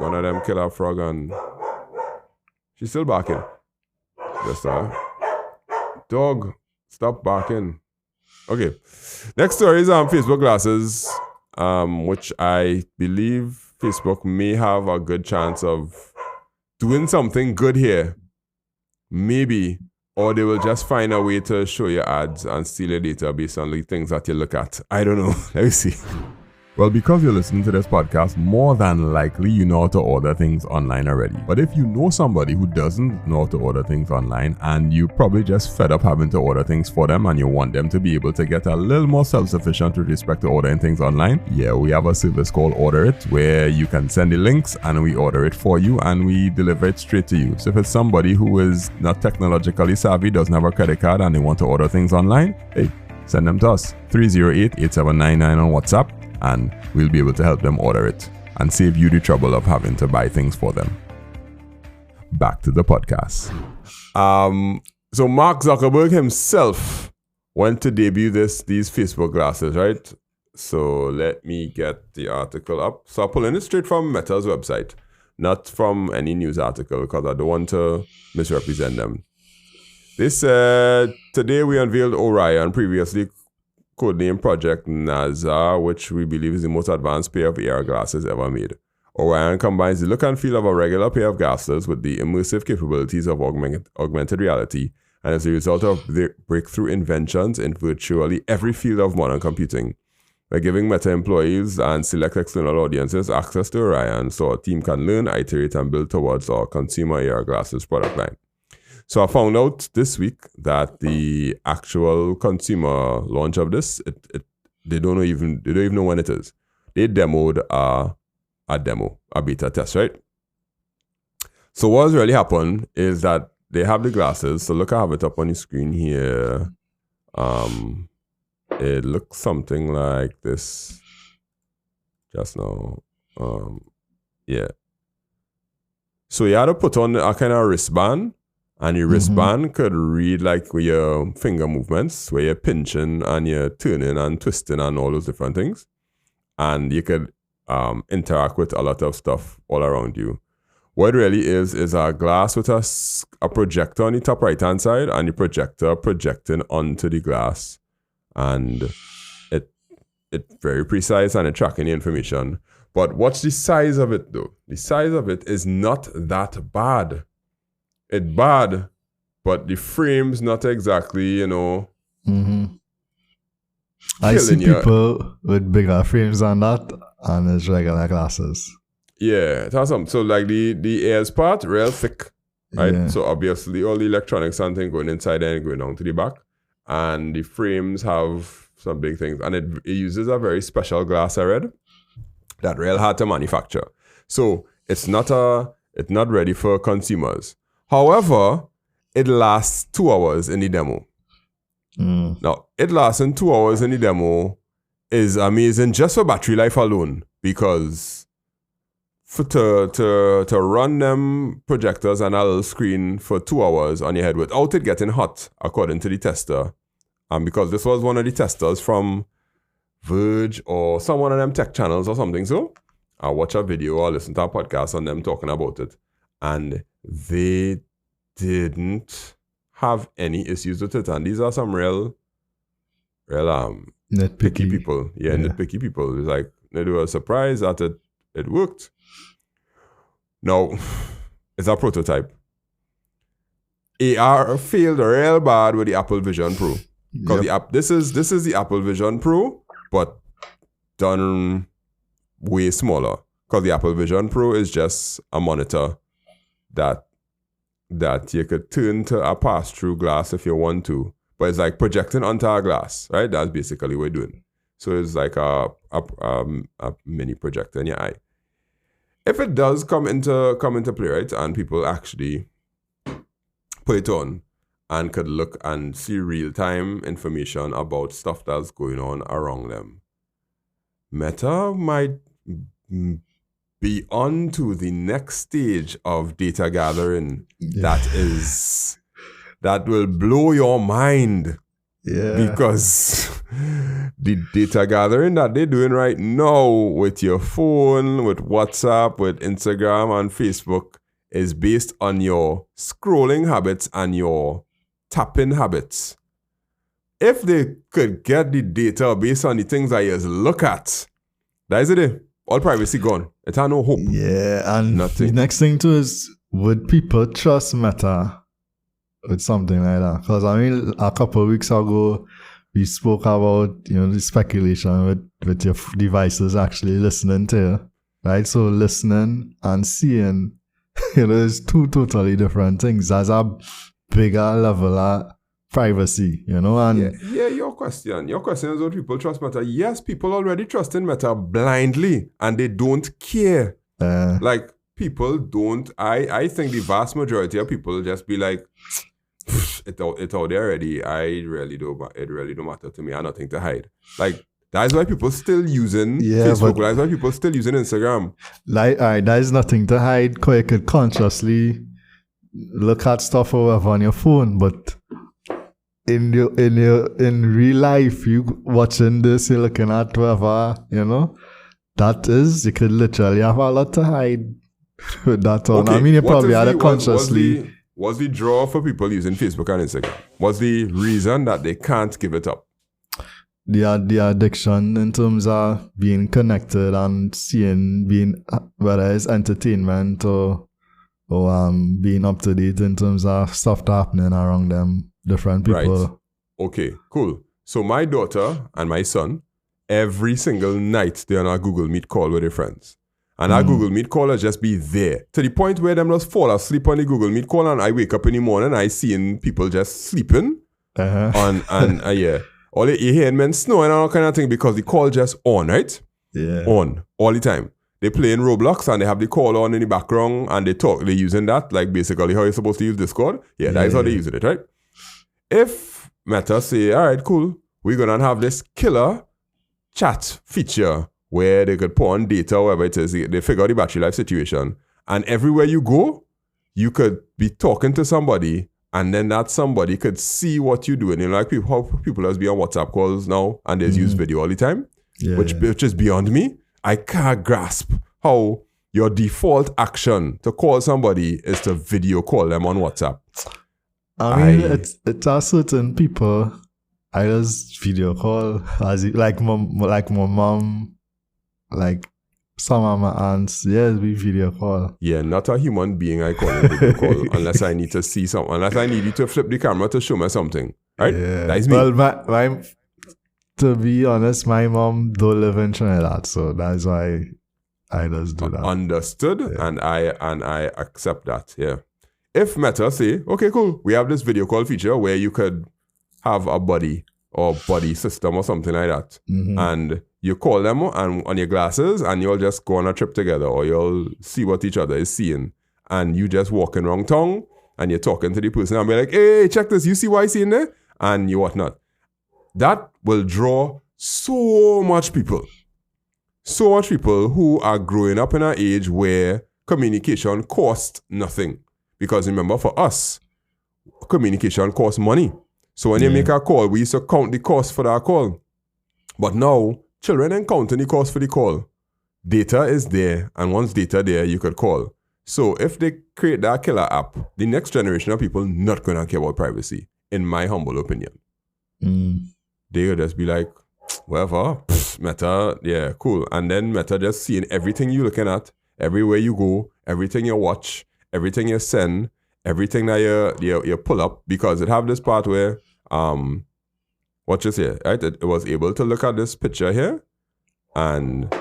kill a frog and she's still barking. Just dog, stop barking. Okay. Next story is Facebook glasses which I believe Facebook may have a good chance of doing something good here. Maybe. Or they will just find a way to show you ads and steal your data based on the things that you look at. I don't know. Let me see. Well, because you're listening to this podcast, more than likely you know how to order things online already. But if you know somebody who doesn't know how to order things online and you probably just fed up having to order things for them and you want them to be able to get a little more self-sufficient with respect to ordering things online, yeah, we have a service called Order It where you can send the links and we order it for you and we deliver it straight to you. So if it's somebody who is not technologically savvy, doesn't have a credit card and they want to order things online, hey, send them to us. 308-8799 on WhatsApp. And we'll be able to help them order it and save you the trouble of having to buy things for them. Back to the podcast. So Mark Zuckerberg himself went to debut these Facebook glasses, right? So let me get the article up. So I'm pulling it straight from Meta's website, not from any news article because I don't want to misrepresent them. They said, today we unveiled Orion, previously codename Project NASA, which we believe is the most advanced pair of AR glasses ever made. Orion combines the look and feel of a regular pair of glasses with the immersive capabilities of augmented reality, and is a result of the breakthrough inventions in virtually every field of modern computing. By giving Meta employees and select external audiences access to Orion, so our team can learn, iterate, and build towards our consumer AR glasses product line. So I found out this week that the actual consumer launch of this, they don't even know when it is. They demoed a beta test, right? So what's really happened is that they have the glasses. So look, I have it up on the screen here. It looks something like this just now. Yeah. So you had to put on a kind of wristband. And your wristband could read like with your finger movements, where you're pinching and you're turning and twisting and all those different things. And you could interact with a lot of stuff all around you. What it really is a glass with a projector on the top right-hand side and the projector projecting onto the glass. And it's very precise and it's tracking the information. But what's the size of it though? The size of it is not that bad. It's bad, but the frame's not exactly, I see people with bigger frames than that, and it's regular glasses. Yeah, it's awesome. So like the ears part, real thick, right? Yeah. So obviously all the electronics and things going inside and going down to the back. And the frames have some big things. And it uses a very special glass, I read, that real hard to manufacture. So it's not ready for consumers. However, it lasts 2 hours in the demo. Now, it lasting 2 hours in the demo is amazing just for battery life alone, because to run them projectors and a little screen for 2 hours on your head without it getting hot, according to the tester, and because this was one of the testers from Verge or some one of them tech channels or something, so I watch a video or listen to a podcast on them talking about it, and they didn't have any issues with it. And these are some real nitpicky people. Yeah, nitpicky people. It's like they were surprised that it worked. Now, it's a prototype. AR failed real bad with the Apple Vision Pro. Because this is the Apple Vision Pro, but done way smaller. Because the Apple Vision Pro is just a monitor that you could turn to a pass-through glass if you want to. But it's like projecting onto a glass, right? That's basically what we're doing. So it's like a mini projector in your eye. If it does come into play, right, and people actually put it on and could look and see real-time information about stuff that's going on around them, Meta might be on to the next stage of data gathering that will blow your mind. Yeah. Because the data gathering that they're doing right now with your phone, with WhatsApp, with Instagram and Facebook is based on your scrolling habits and your tapping habits. If they could get the data based on the things I just look at, That is it. All privacy gone. It had no hope. Yeah, and Nothing. the next thing too is, would people trust Meta with something like that? Because I mean, a couple of weeks ago, we spoke about, the speculation with your devices actually listening to you, right? So listening and seeing, is two totally different things. That's a bigger level of privacy, and Yeah, your question is, what people trust Meta? Yes, people already trust in Meta blindly, and they don't care. Like, people don't, I think the vast majority of people just be like, it's out there already. It really don't matter to me. I have nothing to hide. Like, that's why people still using Facebook. That's why people still using Instagram. Like, there is nothing to hide, because you could consciously look at stuff or whatever on your phone, but in real life, you watching this, you're looking at whatever, that is, you could literally have a lot to hide with that on. Okay, I mean, you probably had to consciously. What's the draw for people using Facebook and Instagram? What's the reason that they can't give it up? The addiction in terms of being connected and seeing, whether it's entertainment or being up to date in terms of stuff happening around them, different people. Right. Okay, cool. So my daughter and my son, every single night they're on a Google Meet call with their friends. And our Google Meet call will just be there. To the point where them just fall asleep on the Google Meet call, and I wake up in the morning and I seeing people just sleeping. Yeah. All you hearing men snoring and all kind of thing because the call just on, right? Yeah. On. All the time. They play in Roblox and they have the call on in the background and they talk. They're using that, like basically how you're supposed to use Discord. Yeah, that is how they're using it, right? If Meta say, all right, cool, we're going to have this killer chat feature where they could put on data or whatever it is, they figure out the battery life situation. And everywhere you go, you could be talking to somebody and then that somebody could see what you're doing. Like how people just be on WhatsApp calls now and there's use video all the time, which is beyond me. I can't grasp how your default action to call somebody is to video call them on WhatsApp. I mean, it's a certain people I just video call, like my mom, like some of my aunts, we video call. Yeah, not a human being I call video call unless I need to see something, unless I need you to flip the camera to show me something. Right? Yeah. That is me. Well, to be honest, my mom don't live in Trinidad, so that's why I just do that. Understood, and I accept that. Yeah. If Meta say, okay, cool, we have this video call feature where you could have a buddy or buddy system or something like that, and you call them on your glasses, and you'll just go on a trip together, or you'll see what each other is seeing, and you just walking around town, and you're talking to the person, and be like, hey, check this, you see what I see in there? And you whatnot. That will draw so much people who are growing up in an age where communication costs nothing. Because remember, for us, communication costs money. So when you make a call, we used to count the cost for that call. But now, children ain't counting the cost for the call. Data is there, and once data there, you could call. So if they create that killer app, the next generation of people not going to care about privacy, in my humble opinion. They would just be like, whatever, Meta, yeah, cool. And then Meta just seeing everything you're looking at, everywhere you go, everything you watch, everything you send, everything that you pull up, because it have this part where, what you say, right? It was able to look at this picture here and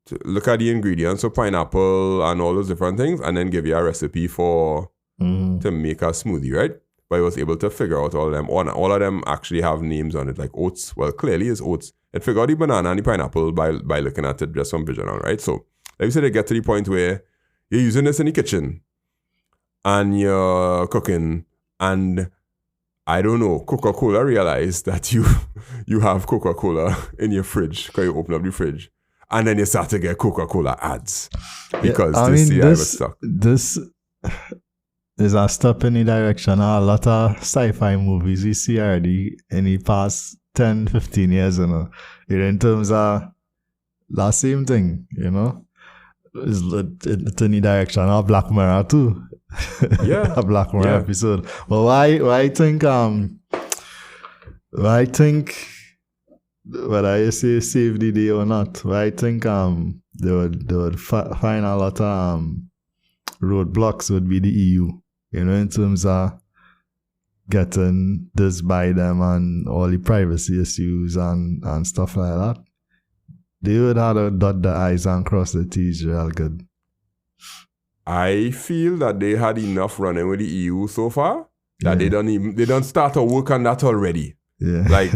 to look at the ingredients of pineapple and all those different things, and then give you a recipe to make a smoothie, right? But it was able to figure out all of them. All of them actually have names on it, like oats. Well, clearly it's oats. It figured out the banana and the pineapple by looking at it just from vision on, right? So, like you said, they get to the point where you're using this in the kitchen and you're cooking, and I don't know, Coca-Cola realized that you have Coca-Cola in your fridge because you open up the fridge, and then you start to get Coca-Cola ads because they have it stuck. This is a step in the direction of a lot of sci-fi movies we see already in the past 10, 15 years, in terms of that same thing, It's in the direction of Black Mirror too. Yeah. A Black Mirror episode. Well, I think whether you say save the day or not, but I think they would find a lot of roadblocks would be the EU, in terms of getting this by them and all the privacy issues and stuff like that. They would have to dot the I's and cross the T's real good. I feel that they had enough running with the EU so far that they don't start to work on that already. Yeah. Like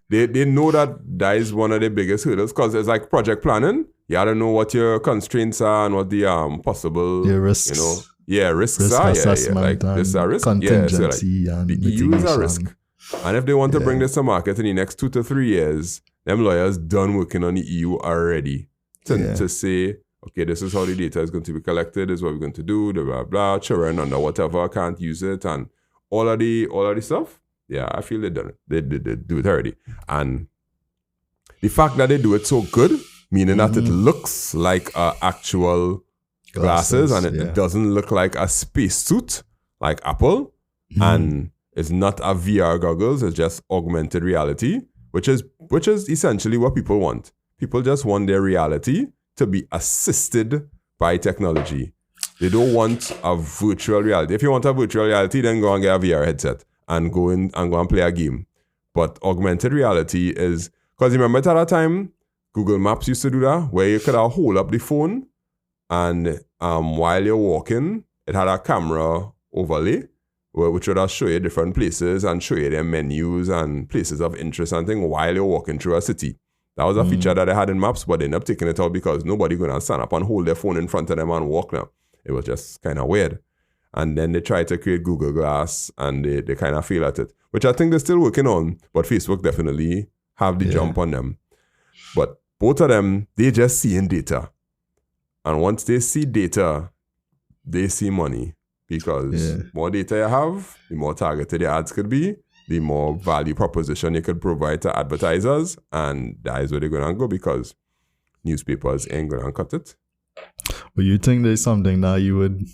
they know that is one of the biggest hurdles because it's like project planning. You gotta know what your constraints are and what the possible risks. Risks are. Like this is a risk. Contingency and the EU is a risk. And if they want to bring this to market in the next 2 to 3 years, them lawyers done working on the EU already to say, okay, this is how the data is going to be collected, this is what we're going to do, blah, blah, blah, children under whatever can't use it, and all of the stuff. Yeah, I feel they done it. They do it already. And the fact that they do it so good, meaning that it looks like actual glasses and it doesn't look like a spacesuit like Apple, and it's not a VR goggles, it's just augmented reality, which is essentially what people want. People just want their reality to be assisted by technology. They don't want a virtual reality. If you want a virtual reality, then go and get a VR headset and go and play a game. But augmented reality is, because remember at that time, Google Maps used to do that, where you could hold up the phone and while you're walking, it had a camera overlay, which would show you different places and show you their menus and places of interest and things while you're walking through a city. That was a feature that they had in Maps, but they ended up taking it out because nobody going to stand up and hold their phone in front of them and walk now. It was just kind of weird. And then they tried to create Google Glass and they kind of failed at it, which I think they're still working on, but Facebook definitely have the jump on them. But both of them, they just seeing data. And once they see data, they see money. Because more data you have, the more targeted your ads could be, the more value proposition you could provide to advertisers, and that is where they're going to go because newspapers ain't going to cut it. But you think there's something that you would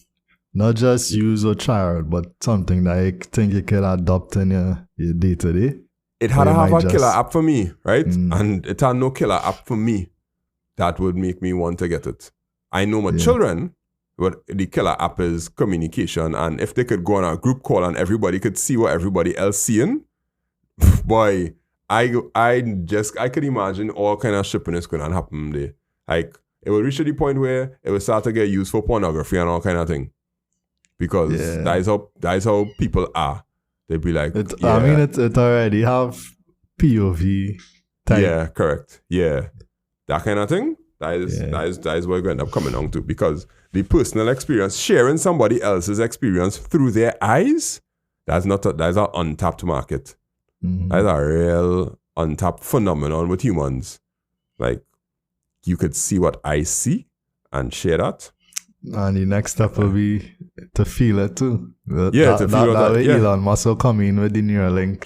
not just use or try out, but something that you think you could adopt in your day-to-day? It had to have a killer app for me, right? And it had no killer app for me that would make me want to get it. I know my children, but the killer app is communication, and if they could go on a group call and everybody could see what everybody else seeing, boy, I could imagine all kind of shipping is going to happen there. Like, it will reach to the point where it will start to get used for pornography and all kind of thing. Because that is how people are. They'd be like, it already have POV type. Yeah, correct. Yeah. That kind of thing. That is what we're going to end up coming on to, because the personal experience, sharing somebody else's experience through their eyes, that's an untapped market. That's a real untapped phenomenon with humans. Like, you could see what I see and share that. And the next step will be to feel it too. To feel that. Elon Musk will come in with the Neuralink.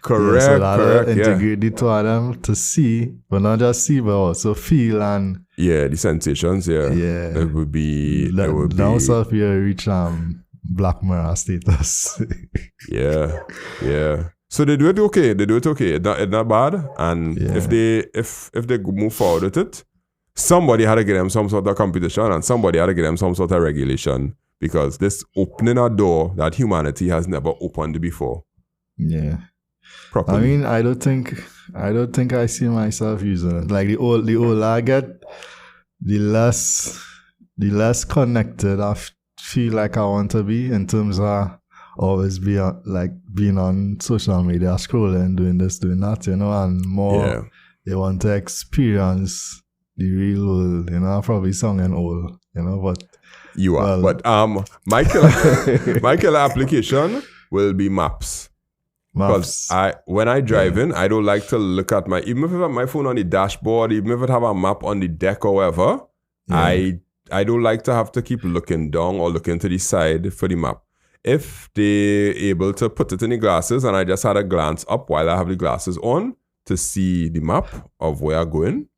Correct. So integrate the two of them to see, but not just see, but also feel and... Yeah, the sensations, It would be... Now stuff you reach Black Mirror status. Yeah. So they do it okay. It's not bad. And if they move forward with it, somebody had to give them some sort of competition and somebody had to give them some sort of regulation, because this opening a door that humanity has never opened before. Yeah. Properly. I mean, I don't think I see myself using it. Like the older I get, the less connected I feel like I want to be, in terms of always being on social media, scrolling, doing this, doing that, and more you want to experience the real world, I'm probably sounding old, but... You are. But my killer application will be Maps. Because when I drive in, I don't like to look at even if I have my phone on the dashboard, even if I have a map on the deck or whatever, I don't like to have to keep looking down or looking to the side for the map. If they're able to put it in the glasses and I just had a glance up while I have the glasses on to see the map of where I'm going,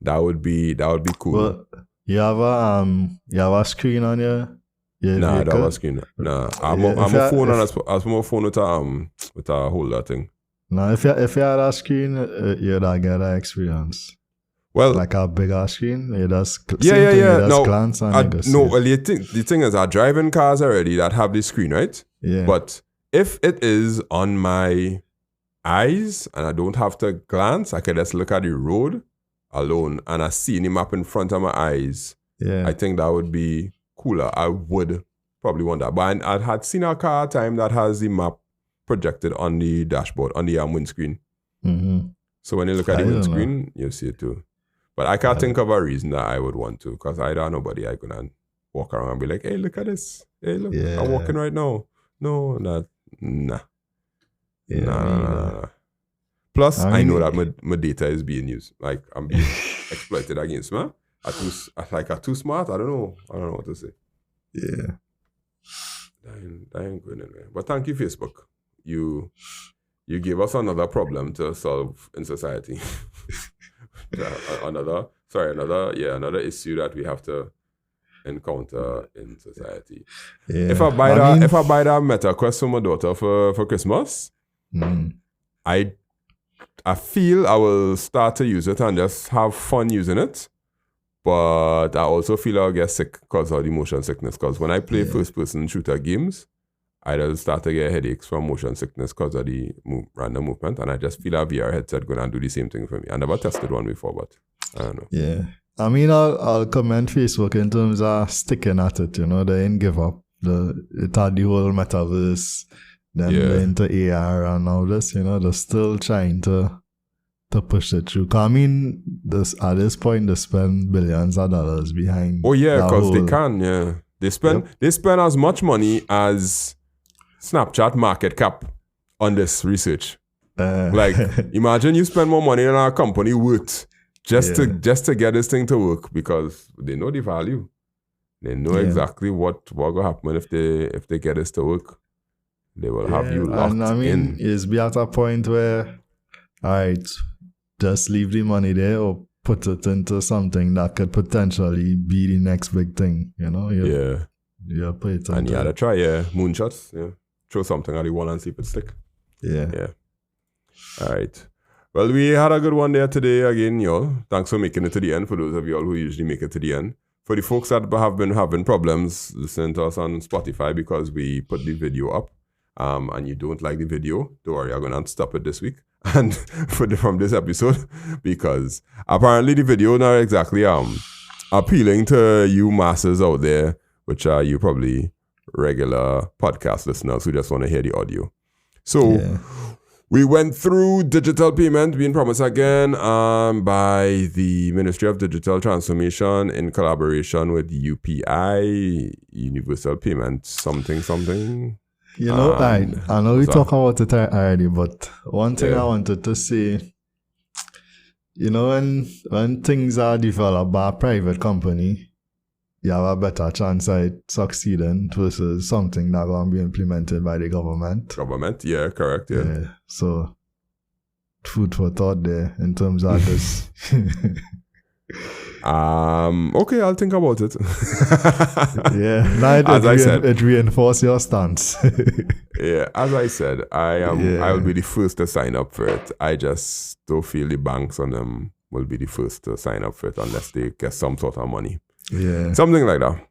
that would be cool. Well, you have a screen on your Nah, I don't have a screen. Nah, I'm a phone and I'm a phone with a holder thing. Now, if you had a screen, you'd get an experience. Well, like a bigger screen, you just glance and the thing is, I drive in cars already that have this screen, right? Yeah. But if it is on my eyes and I don't have to glance, I can just look at the road alone and I see the map in front of my eyes. Yeah. I think that would be cooler. I would probably want that. But I had seen a car time that has the map projected on the dashboard, on the windscreen. Mm-hmm. So when you look at the windscreen, you'll see it too. But I can't think of a reason that I would want to, because I don't know nobody I can walk around and be like, hey, look at this. Hey, look, I'm walking right now. No, nah. Yeah, nah. Plus, I know that my data is being used. Like, I'm being exploited against me. I'm too smart. I don't know what to say. Yeah. That ain't going anywhere. But thank you, Facebook. You gave us another problem to solve in society. another issue that we have to encounter in society. Yeah. If I buy that Meta Quest for my daughter for Christmas, I feel I will start to use it and just have fun using it. But I also feel I'll get sick because of the motion sickness. Because when I play first-person shooter games, I just start to get headaches from motion sickness because of the random movement. And I just feel a VR headset going to do the same thing for me. I never tested one before, but I don't know. Yeah. I mean, I'll commend Facebook in terms of sticking at it, you know. They didn't give up. It had the whole metaverse, then into AR and all this, you know. They're still trying to push it through. I mean, at this point, they spend billions of dollars behind. Oh, yeah, because they can, yeah. They spend as much money as Snapchat market cap on this research. Like, imagine you spend more money than our company worth just to get this thing to work, because they know the value. They know exactly what will happen if they get this to work. They will have you locked in. And I mean, it's be at a point where, all right, just leave the money there or put it into something that could potentially be the next big thing, you know? Yeah, put it and you had to try, moonshots, throw something at the wall and see if it stick. Yeah. All right. Well, we had a good one there today again, y'all. Thanks for making it to the end, for those of y'all who usually make it to the end. For the folks that have been having problems listening to us on Spotify because we put the video up, and you don't like the video, don't worry, I'm going to stop it this week and from this episode, because apparently the video not exactly appealing to you masses out there, which are you probably regular podcast listeners who just want to hear the audio. So we went through digital payment being promised again by the Ministry of Digital Transformation in collaboration with UPI, Universal Payment something. You know, I know we talk about it already, but one thing I wanted to say, you know, when things are developed by a private company, you have a better chance at succeeding versus something that's going to be implemented by the government. Yeah, correct, yeah. So, food for thought there in terms of this. Okay, I'll think about it. It reinforces your stance. As I said, I will be the first to sign up for it. I just don't feel the banks on them will be the first to sign up for it unless they get some sort of money. Yeah. Something like that.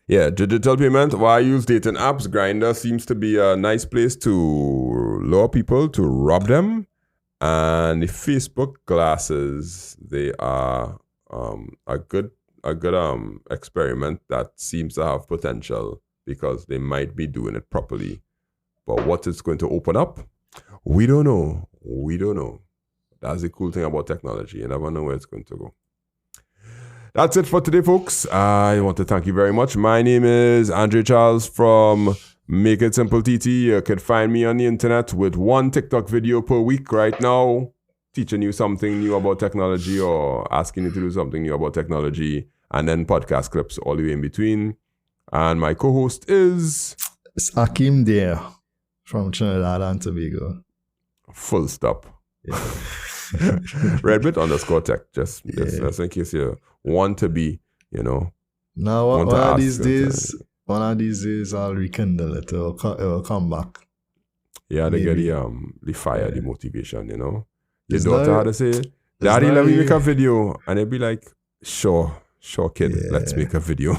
Yeah, digital payment. Why I use dating apps? Grindr seems to be a nice place to lure people, to rob them. And the Facebook glasses, they are a good experiment that seems to have potential because they might be doing it properly. But what it's going to open up, we don't know. That's the cool thing about technology. You never know where it's going to go. That's it for today, folks. I want to thank you very much. My name is Andre Charles from makeITsimpleTT. You can find me on the internet with one TikTok video per week right now, teaching you something new about technology or asking you to do something new about technology, and then podcast clips all the way in between. And my co-host is... It's Akim there from Trinidad and Tobago. Full stop. Yeah. Redbit_tech, just in case you want to be, you know. Now, one of these days, I'll rekindle it. It will come back. You had to get Maybe. the fire, the motivation, you know. Your It's daughter not- had to say, Daddy, not let me really- make a video. And they'd be like, sure, kid, let's make a video.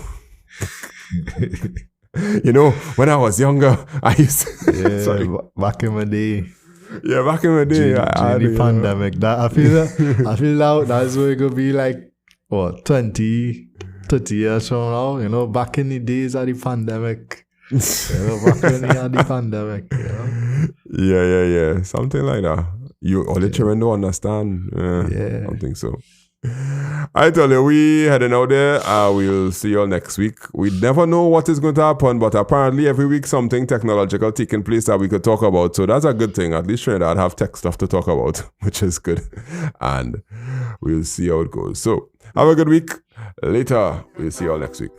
You know, when I was younger, I used to, Yeah, sorry. back in my day. Yeah, back in the day, During the pandemic. That I feel that's where it could be like, what, 20, 30 years from now, you know, back in the days of the pandemic. You know, back when we had the pandemic, you know. Yeah. Something like that. All the children don't understand. Yeah. I don't think so. I tell you, we heading out there. We'll see you all next week. We never know what is going to happen, but apparently every week something technological taking place that we could talk about. So that's a good thing. At least Trinidad have tech stuff to talk about, which is good. And we'll see how it goes. So have a good week. Later. We'll see you all next week.